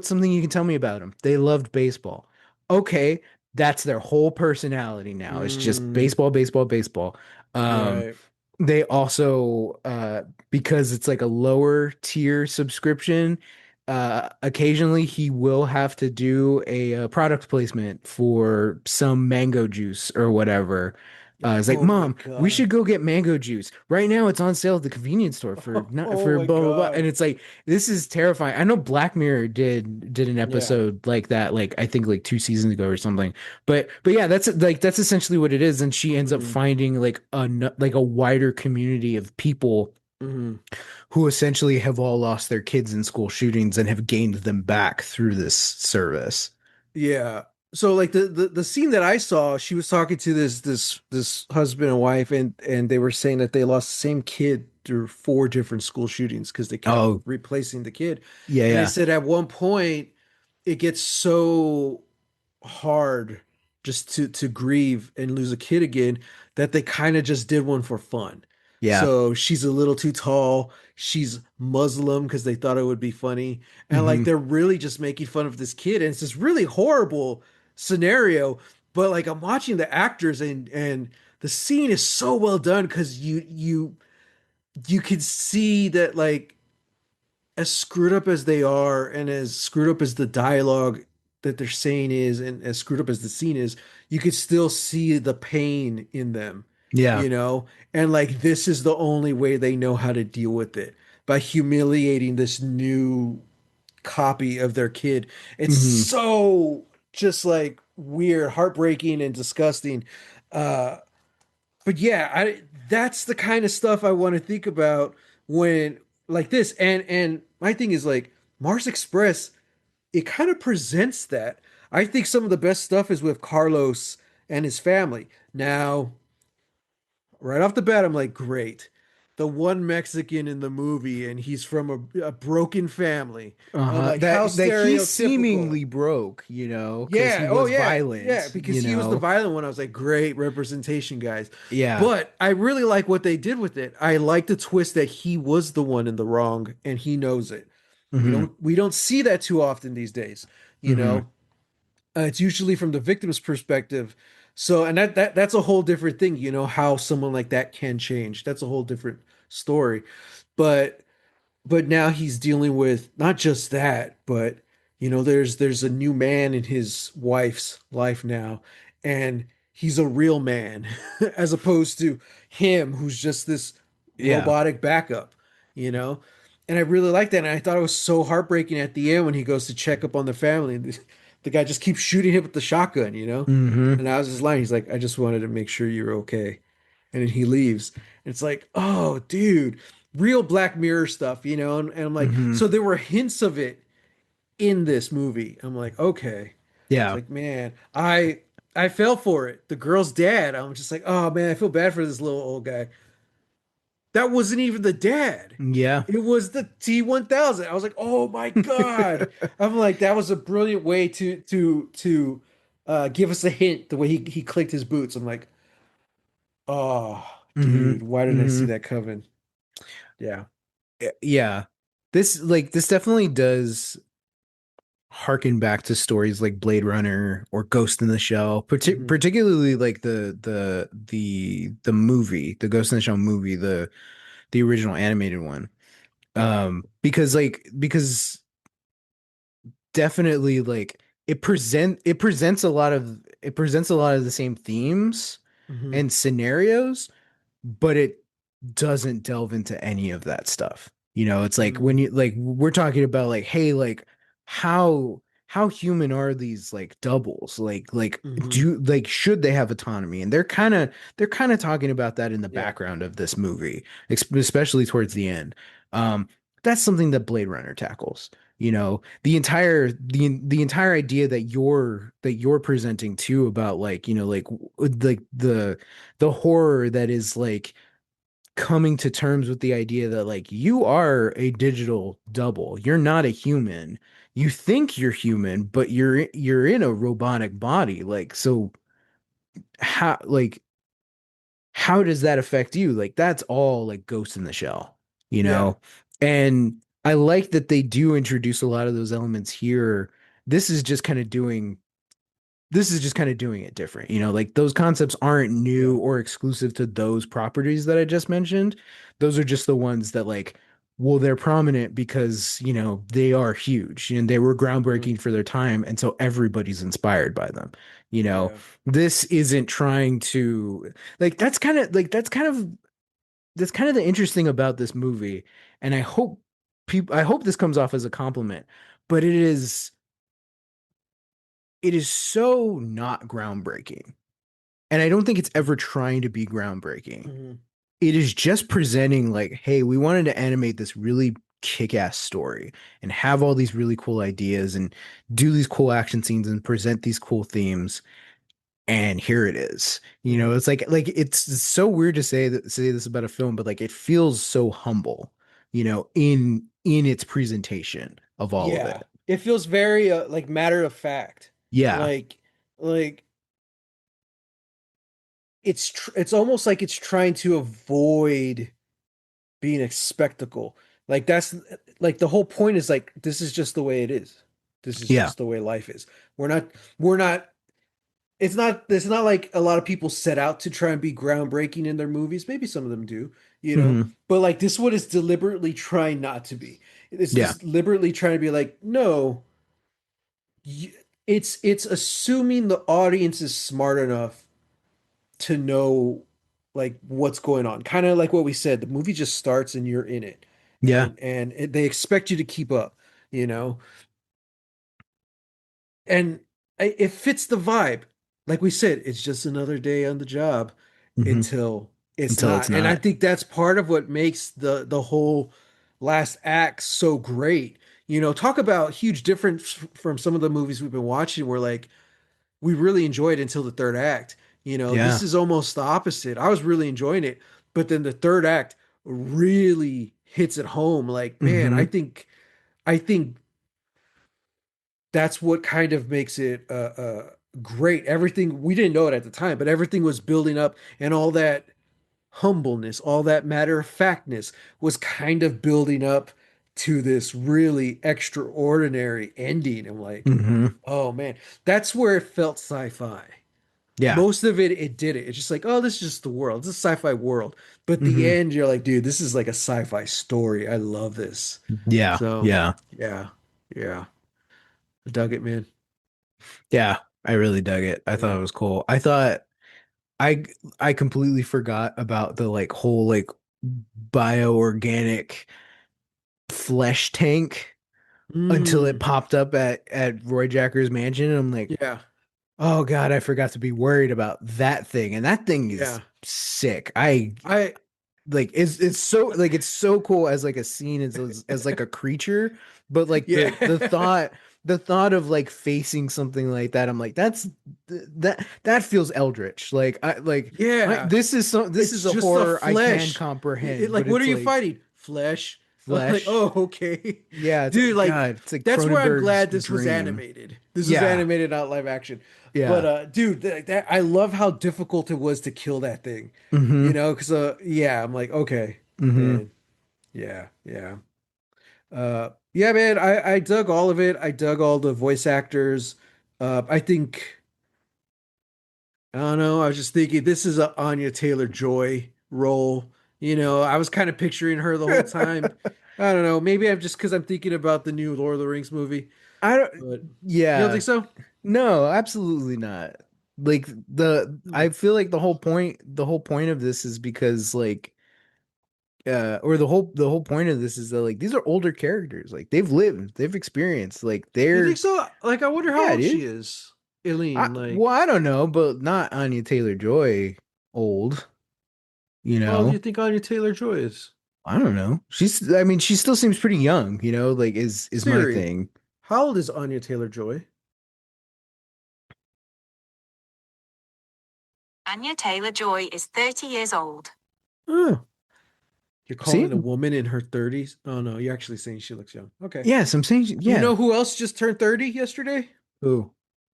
something you can tell me about them? They loved baseball. Okay, that's their whole personality now. It's just Mm. baseball, baseball, baseball. Um, Right. they also because it's like a lower tier subscription, occasionally he will have to do a, product placement for some mango juice or whatever. It's like, Oh my Mom, we God. should go get mango juice. Right now it's on sale at the convenience store for not Oh for my blah blah blah. And God. it's like, this is terrifying. I know Black Mirror did an Yeah. episode like that, like I think like 2 seasons ago or something. But yeah, that's essentially what it is. And she ends up Mm. finding like like a wider community of people Mm. who essentially have all lost their kids in school shootings and have gained them back through this service. Yeah. So like the scene that I saw, she was talking to this husband and wife, and they were saying that they lost the same kid through 4 different school shootings because they kept Oh, replacing the kid. yeah, And they yeah. said at one point it gets so hard just to grieve and lose a kid again that they kind of just did one for fun. Yeah. So she's a little too tall. She's Muslim because they thought it would be funny. And like Hmm. they're really just making fun of this kid. And it's this really horrible scenario. But like I'm watching the actors and the scene is so well done because you can see that like as screwed up as they are and as screwed up as the dialogue that they're saying is and as screwed up as the scene is, you could still see the pain in them, Yeah. you know? And like this is the only way they know how to deal with it by humiliating this new copy of their kid. It's Hmm. so just like weird, heartbreaking and disgusting. Uh but yeah, I that's the kind of stuff I want to think about when like this. And my thing is like Mars Express, it kind of presents that. I think some of the best stuff is with Carlos and his family. Now, right off the bat, I'm like, great. The one Mexican in the movie, and he's from a broken family. I'm Uh-huh. like, how That he stereotypical. seemingly broke, because he Yeah. Oh, was yeah. Yeah. violent, Because he was the violent one. I was like, great representation, guys. Yeah. But I really like what they did with it. I like the twist that he was the one in the wrong and he knows it. Hmm. We don't see that too often these days. You Hmm. know, it's usually from the victim's perspective. So, and that's a whole different thing. You know how someone like that can change. That's a whole different story. But but now he's dealing with not just that, but there's a new man in his wife's life now, and he's a real man as opposed to him who's just this Yeah. robotic backup, you know? And I really liked that. And I thought it was so heartbreaking at the end when he goes to check up on the family. And the guy just keeps shooting him with the shotgun, you know? Hmm. And that was his line. He's like, I just wanted to make sure you're okay. And then he leaves. It's like, oh, dude, real Black Mirror stuff, you know? And I'm like, Hmm. so there were hints of it in this movie. I'm like, okay. It's Yeah. like, man, I fell for it. The girl's dad. I'm just like, oh man, I feel bad for this little old guy. That wasn't even the dad. Yeah. It was the T-1000. I was like, oh my God. I'm like, that was a brilliant way to give us a hint, the way he clicked his boots. I'm like, oh, Hmm. dude, why didn't I see Hmm. that coming? Yeah. Yeah. This definitely does harken back to stories like Blade Runner or Ghost in the Shell, Hmm. particularly like the movie, the Ghost in the Shell movie, the original animated one. Because definitely like it presents a lot of the same themes Hmm. and scenarios, but it doesn't delve into any of that stuff. It's like when Hmm. you like we're talking about like, hey, like how human are these like doubles? Like Hmm. do like should they have autonomy? And they're kind of talking about that in the Yeah. background of this movie, especially towards the end. Um, that's something that Blade Runner tackles. The entire idea that you're presenting too about like like the horror that is like coming to terms with the idea that like you are a digital double. You're not a human. You think you're human, but you're in a robotic body. Like so how does that affect you? Like that's all like Ghost in the Shell, you Yeah. know? And I like that they do introduce a lot of those elements here. This is just kind of doing this is just kind of doing it different. Like those concepts aren't Yeah. new or exclusive to those properties that I just mentioned. Those are just the ones that like, well, they're prominent because, they are huge and they were Hmm. groundbreaking for their time. And so everybody's inspired by them. You know, Yeah. this isn't trying to like, that's kind of the interesting about this movie. And I hope this comes off as a compliment, but it is so not groundbreaking. And I don't think it's ever trying to be groundbreaking. Hmm. It is just presenting like, hey, we wanted to animate this really kick-ass story and have all these really cool ideas and do these cool action scenes and present these cool themes. And here it is. Hmm. It's like it's so weird to say this about a film, but like it feels so humble, in its presentation of all of Yeah. it. It feels very like matter of fact. Yeah. Like like it's almost like it's trying to avoid being a spectacle. Like that's like the whole point is like this is just the way it is. This is Yeah. just the way life is. We're not it's not like a lot of people set out to try and be groundbreaking in their movies. Maybe some of them do, you know. Hmm. But like this one is deliberately trying not to be. It's Yeah. deliberately trying to be like, no, you, it's assuming the audience is smart enough to know like what's going on. Kind of like what we said, the movie just starts and you're in it. Yeah. They expect you to keep up, you know. And it fits the vibe. Like we said, it's just another day on the job Hmm. until it's Until it's not. And I not. think that's part of what makes the whole last act so great. Talk about huge difference from some of the movies we've been watching where like we really enjoyed until the third act. This Yeah. is almost the opposite. I was really enjoying it, but then the third act really hits it home. Like, man, I Hmm. think I think that's what kind of makes it great. Everything we didn't know it at the time, but everything was building up, and all that humbleness, all that matter of factness was kind of building up to this really extraordinary ending. I'm like, Hmm. oh man, that's where it felt sci-fi. Yeah. Most of it, it did it. It's just like, oh, this is just the world. It's a sci-fi world. But the Hmm. end, you're like, dude, this is like a sci-fi story. I love this. Yeah. So, Yeah. yeah, yeah. I dug it, man. Yeah, I really dug it. I thought Yeah. it was cool. I I completely forgot about the like whole like bioorganic flesh tank until it Mm. popped up at Roy Jacker's mansion. And I'm like, Yeah. oh God, I forgot to be worried about that thing. And that thing is Yeah. sick. I I like it's so like it's so cool as like a scene as like a creature, but like yeah. the thought of like facing something like that, I'm like, that feels eldritch. I Yeah. this It's is a just the horror I can flesh. comprehend, Like, but what are it's you like fighting? Flesh. Like, flesh. oh, okay. Yeah, it's Dude, like like, God, it's like that's where I'm Cronenberg's glad this was dream. animated. This was Yeah, animated, not live action. But yeah. dude, that I love how difficult it was to kill that thing. Mm-hmm. Because yeah, I'm like, okay, Mm-hmm. man. Yeah, yeah. Yeah, man, I dug all of it. I dug all the voice actors. I think I don't know. I was just thinking this is a Anya Taylor-Joy role. I was kind of picturing her the whole time. I don't know. Maybe I'm just because I'm thinking about the new Lord of the Rings movie, I don't but you don't yeah. think so? No, absolutely not. Like Hmm. I feel like the whole point of this is because like or the whole point of this is that like these are older characters. Like they've lived, they've experienced, like You think they're so? Like, I wonder how yeah, old she dude. is, Eileen. I Like, don't know, but not Anya Taylor-Joy old, you how old do you know. think Anya Taylor-Joy is? I don't know. I mean, she still seems pretty young, like is my Siri, thing. how old is Anya Taylor-Joy? Anya Taylor-Joy is 30 years old. Oh, you're See? calling a woman in her 30s? Oh no, you're actually saying she looks young. Okay. Yes, I'm saying You yeah. know who else just turned 30 yesterday? Ooh.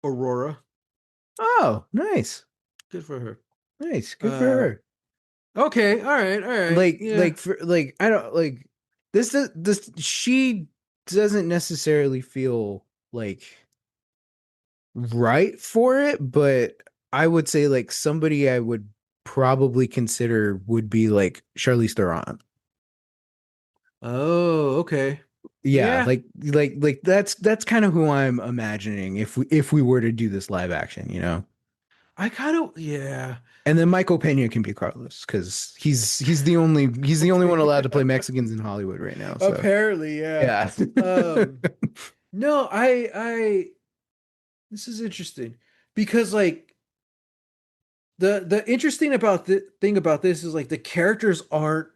Aurora. Oh, nice. Good for her. Nice. Good for Uh, her. okay, all right, all right. Yeah. For like I don't like this she doesn't necessarily feel like right for it, but I would say like somebody I would probably consider would be like Charlize Theron. Oh, okay. Yeah, Yeah, like that's kind of who I'm imagining if we were to do this live action, you know. I kind of, yeah. And then Michael Pena can be Carlos because he's the only one allowed to play Mexicans in Hollywood right now. So Apparently, yeah. yeah. Um, no, this is interesting because like the interesting about the thing about this is like the characters aren't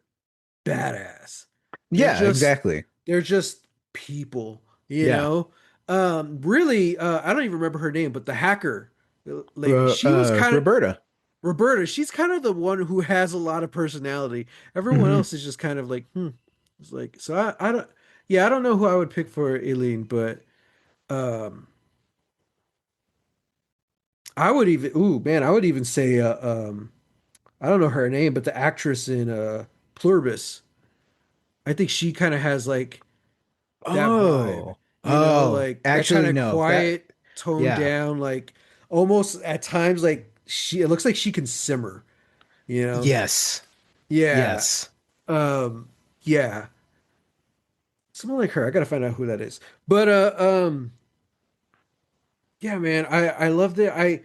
badass. They're Yeah, just exactly. they're just people, you Yeah. know. Really, I don't even remember her name, but the hacker lady, she was kind of Roberta. Roberta. She's kind of the one who has a lot of personality. Everyone Hmm. else is just kind of like, hmm. It's like so. I don't. Yeah, I don't know who I would pick for Aileen, but um, I would even. Ooh, man, I would even say I don't know her name, but the actress in Pluribus. I think she kind of has like that vibe, Oh. like that kind Actually, of no. That quiet, toned yeah. down, like almost at times like it looks like she can simmer, you know? Yes. Yeah. Yes. Um, yeah. Someone like her. I gotta find out who that is. But yeah, man, I loved it.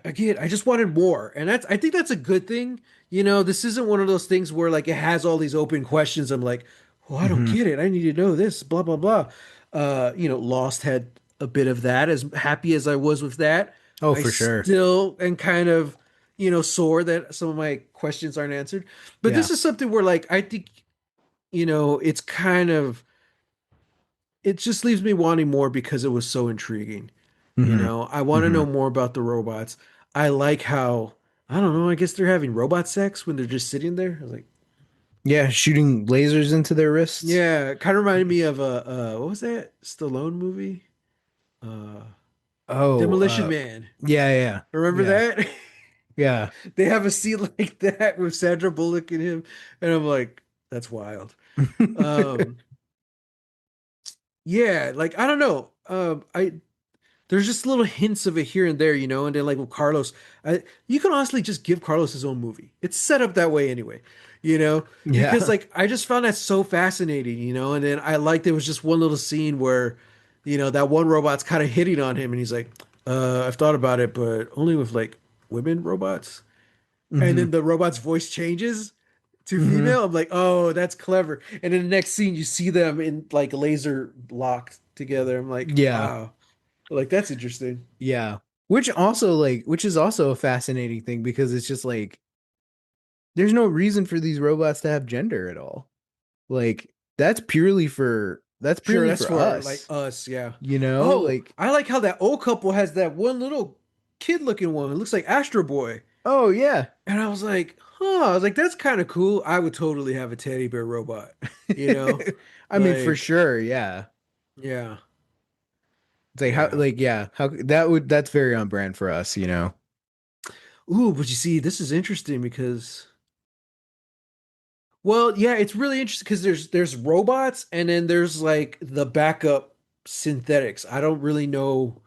Again, I just wanted more, and I think that's a good thing. This isn't one of those things where like it has all these open questions. I'm like, well, I don't Hmm. get it. I need to know this. Blah blah blah. Lost had a bit of that. As happy as I was with that, Oh, I for sure. still am kind of sore that some of my questions aren't answered. But Yeah. this is something where like I think it's kind of it just leaves me wanting more because it was so intriguing. Hmm. I want to Hmm. know more about the robots. I like how, I don't know, I guess they're having robot sex when they're just sitting there. I was like, Yeah, shooting lasers into their wrists. yeah, it kind of reminded me of what was that Stallone movie? Uh, Oh, Demolition Man. yeah, yeah, Remember yeah, that? yeah. They have a scene like that with Sandra Bullock and him, and I'm like, that's wild. Um, yeah, like I don't know. I There's just little hints of it here and there, and then like with Carlos, you can honestly just give Carlos his own movie. It's set up that way anyway, you know, because Yeah. like I just found that so fascinating, and then I liked there was just one little scene where, that one robot's kind of hitting on him, and he's like, I've thought about it, but only with like women robots. And Hmm. then the robot's voice changes to Hmm. female. I'm like, oh, that's clever. And in the next scene, you see them in like laser locked together. I'm like, Yeah. wow, like that's interesting. Yeah. Which is also a fascinating thing because it's just like there's no reason for these robots to have gender at all. Like that's Sure, purely that's for for like us, us, yeah. you know? Oh, Like, I like how that old couple has that one little kid looking one. It looks like Astro Boy. oh yeah. And I was like, huh, I was like, that's kind of cool. I would totally have a teddy bear robot, you know? I mean, for Like, sure, yeah. yeah, It's like how, yeah. like, yeah, how that's very on brand for us, you know? Ooh, but you see, this is interesting because, well, yeah, it's really interesting because there's robots and then there's like the backup synthetics. I don't really know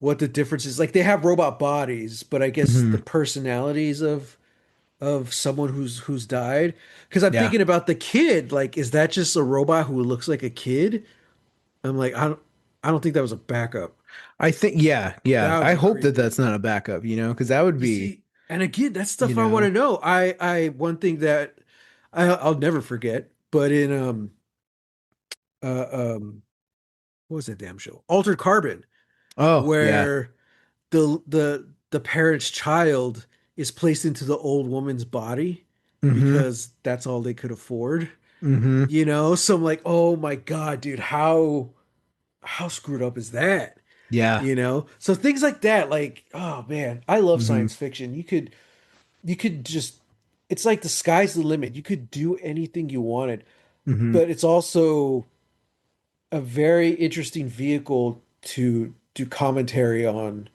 what the difference is. Like they have robot bodies, but I guess the Hmm. personalities of someone who's died. Because I'm Yeah. thinking about the kid. Like, is that just a robot who looks like a kid? I'm like, I don't think that was a backup. I think, yeah, yeah. That would I be hope that creepy. that's not a backup, you know, because that would You be, see, and again, that's you stuff I want to know, know. One thing that I'll never forget, but in um what was that damn show? Altered Carbon, oh, yeah. where the parent's child is placed into the old woman's body Hmm. because that's all they could afford. Hmm. So I'm like, oh my God, dude, how screwed up is that? Yeah. So things like that, like, oh man, I love Hmm. science fiction. You could just, it's like the sky's the limit. You could do anything you wanted, Hmm. but it's also a very interesting vehicle to do commentary on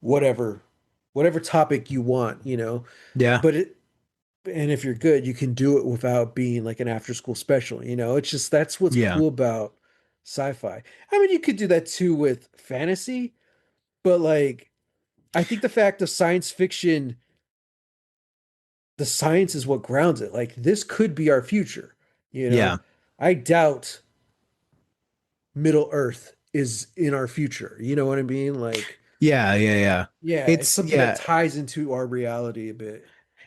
whatever topic you want. Yeah. But and if you're good, you can do it without being like an after school special. It's just that's what's Yeah. cool about sci-fi. I mean, you could do that too with fantasy, but like I think the fact of science fiction, the science is what grounds it. Like this could be our future, you know. Yeah. I doubt Middle Earth is in our future. You know what I mean? Like, Yeah. Yeah. Yeah. yeah, it's It's something that yeah. ties into our reality a bit.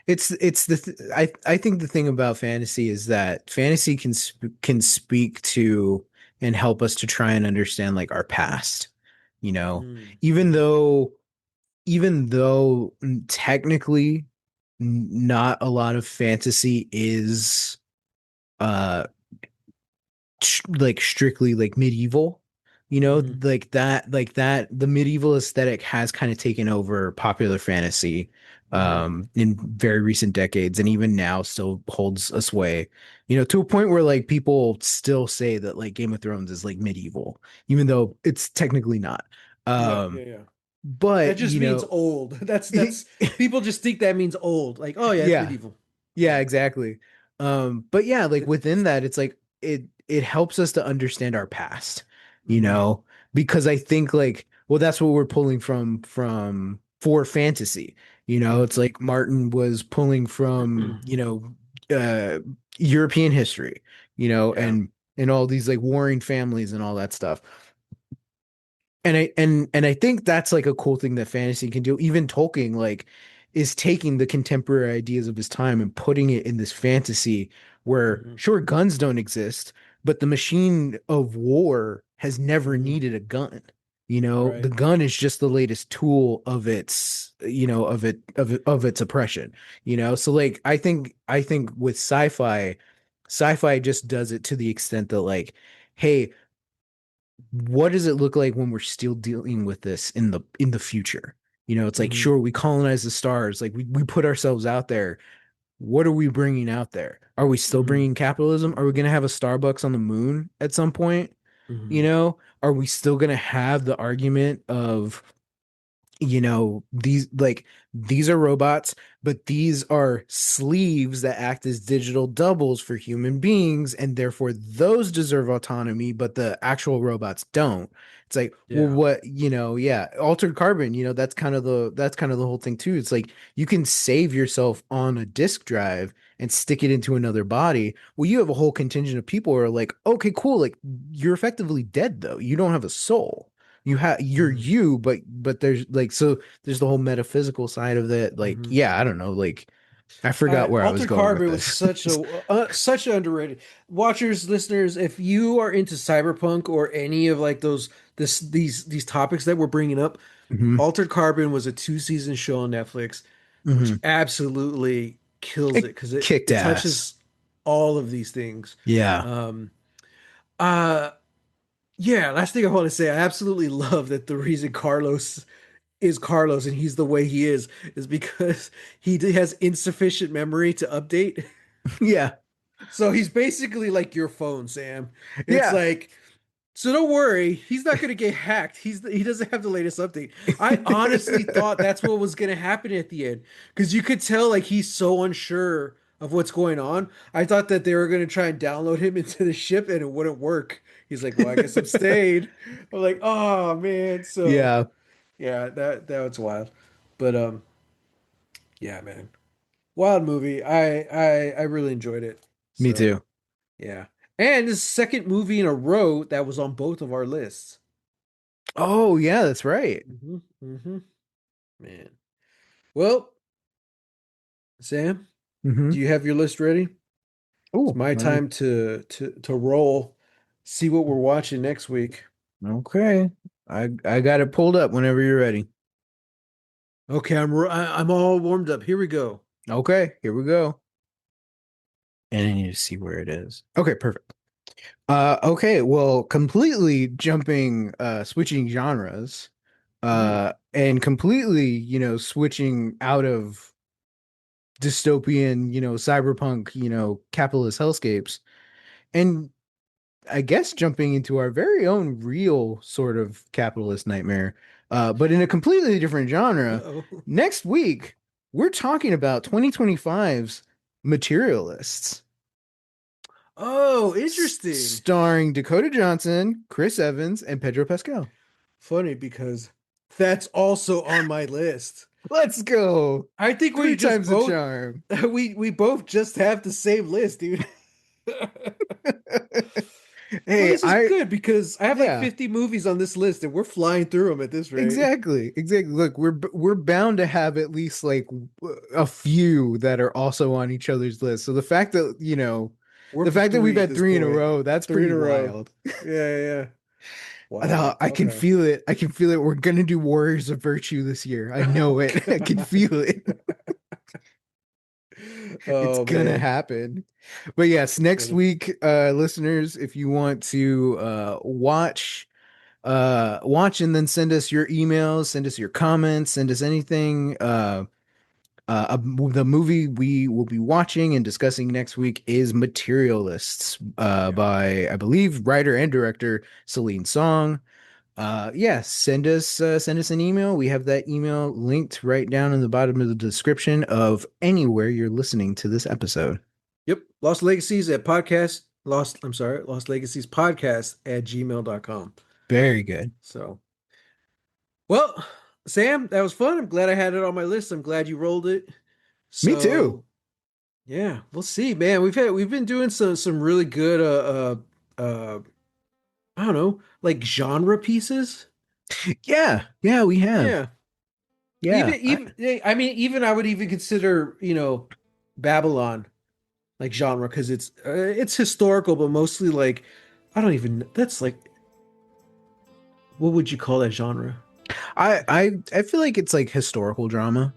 It's I think the thing about fantasy is that fantasy can speak to and help us to try and understand like our past, you know, Mm, even hmm. though technically not a lot of fantasy is uh like strictly like medieval, Hmm. like that the medieval aesthetic has kind of taken over popular fantasy Hmm. in very recent decades and even now still holds a sway, to a point where like people still say that like Game of Thrones is like medieval even though it's technically not. Yeah, um yeah, yeah. That but just means old. That's people just think that means old. Like, oh yeah, it's yeah. medieval. Yeah, Yeah. exactly. But yeah, like within It's that, it's like it helps us to understand our past, you hmm. know, because I think like, well, that's what we're pulling from for fantasy. It's like Martin was pulling from, European history, Yeah. and all these like warring families and all that stuff. And I think that's like a cool thing that fantasy can do. Even Tolkien like is taking the contemporary ideas of his time and putting it in this fantasy where Hmm. sure guns don't exist, but the machine of war has never Hmm. needed a gun. The Right. gun is just the latest tool of its, of its oppression. So like I think with sci-fi just does it to the extent that like, hey, what does it look like when we're still dealing with this in the future? It's like, Hmm. sure, we colonize the stars, like we put ourselves out there. What are we bringing out there? Are we still Hmm. bringing capitalism? Are we going to have a Starbucks on the moon at some point? Hmm. Are we still going to have the argument of, these are robots, but these are sleeves that act as digital doubles for human beings, and therefore those deserve autonomy, but the actual robots don't. It's like, well, Yeah. what, yeah, altered carbon, that's kind of the whole thing too. It's like you can save yourself on a disk drive and stick it into another body. Well, you have a whole contingent of people who are like, okay, cool. Like you're effectively dead though. You don't have a soul. You're Mhm. you, but there's like so there's the whole metaphysical side of it. Like, Mhm. yeah, I don't know. Like I forgot where I was Altered going with Carbon was this. such a underrated. Watchers, listeners, if you are into Cyberpunk or any of like these topics that we're bringing up, Hmm. Altered Carbon was a 2 season show on Netflix, which Hmm. absolutely kills it It because kicked it ass. touches all of these things. Yeah. Um, uh, yeah. Last thing I want to say, I absolutely love that the reason Carlos is Carlos and he's the way he is because has insufficient memory to update. Yeah. So he's basically like your phone, Sam. It's Yeah. like, so don't worry, he's not gonna get hacked. He doesn't have the latest update. I honestly thought that's what was gonna happen at the end because you could tell like he's so unsure of what's going on. I thought that they were gonna try and download him into the ship and it wouldn't work. He's like, well, I guess I'm stayed. I'm like, oh man. So Yeah. yeah, that was wild. But yeah, man, wild movie. I really enjoyed it. Me So. too. Yeah. And this second movie in a row that was on both of our lists. Oh, yeah, that's right. Man. Well, Sam, Hmm. do you have your list ready? It's Oh, my time to roll. See what we're watching next week. okay. I got it pulled up whenever you're ready. Okay, I'm all warmed up. Here we go. Okay, here we go. And I need to see where it is. Okay, perfect. Okay, well, completely switching genres, Hmm. and completely, switching out of dystopian, cyberpunk, capitalist hellscapes, and I guess jumping into our very own real sort of capitalist nightmare, but in a completely different genre. Uh-oh. Next week, we're talking about 2025's Materialists, Oh, interesting. starring Dakota Johnson, Chris Evans, and Pedro Pascal. Funny because that's also on my list. Let's go. I think we Three just times the both charm. we both just have the same list, dude. Well, Hey, this is good because I have like yeah. 50 movies on this list and we're flying through them at this rate. Exactly. Exactly. Look, we're bound to have at least like a few that are also on each other's list. So We're the up to fact that we've three at had this three in a point. row, that's Three in pretty a row. wild. Yeah, yeah, yeah. Wow. I can Okay. feel it. I can feel it. We're gonna do Warriors of Virtue this year. I know Oh it. I can God. feel it. It's Oh gonna man. happen. But yes, It's next funny. week, listeners, if you want to watch and then send us your emails, send us your comments, send us anything. The movie we will be watching and discussing next week is Materialists, Yeah. by I believe writer and director Celine Song. Yeah, send us an email. We have that email linked right down in the bottom of the description of anywhere you're listening to this episode. Yep. Lost Legacies at podcast. I'm sorry, Lost Legacies podcast at gmail.com. Very good. So well, Sam, that was fun. I'm glad I had it on my list. I'm glad you rolled it. Me too. So yeah, we'll see, man. We've been doing some really good I don't know, like genre pieces. Yeah, yeah, we have. Yeah. Yeah, I mean even I would even consider, Babylon like genre because it's historical but mostly like I don't even that's like what would you call that genre? I feel like it's like historical drama,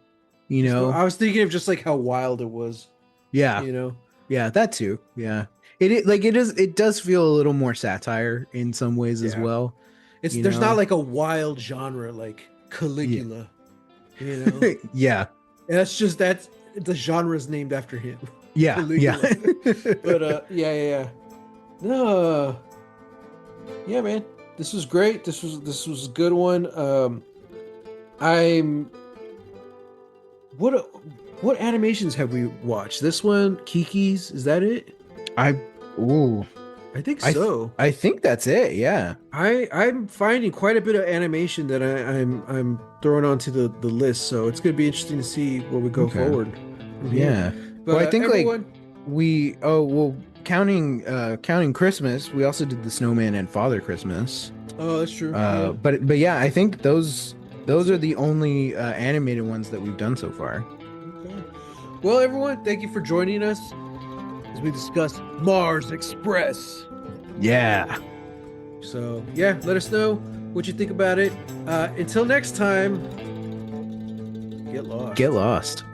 you know? I was thinking of just like how wild it was, Yeah, you know. yeah, that too. Yeah. It does feel a little more satire in some ways as Yeah. well, It's you there's not know? like a wild genre like Yeah. Caligula, you know. Yeah. And that's the genre's named after him. Yeah. Yeah. Caligula. But yeah, yeah, yeah. No, yeah, man. This was great. This was a good one. I'm what what animations have we watched? This one, Kiki's, is that it? I ooh, I think so. I think that's it. Yeah. I'm finding quite a bit of animation that I'm throwing onto the list, so it's gonna be interesting to see where we go Okay. forward from here. Yeah. But Well, I think everyone, counting Christmas, we also did the Snowman and Father Christmas. oh, that's true. Yeah. But yeah, I think those are the only animated ones that we've done so far. Okay. Well, everyone, thank you for joining us as we discuss Mars Express. Yeah. So, yeah, let us know what you think about it. Until next time, get lost. Get lost.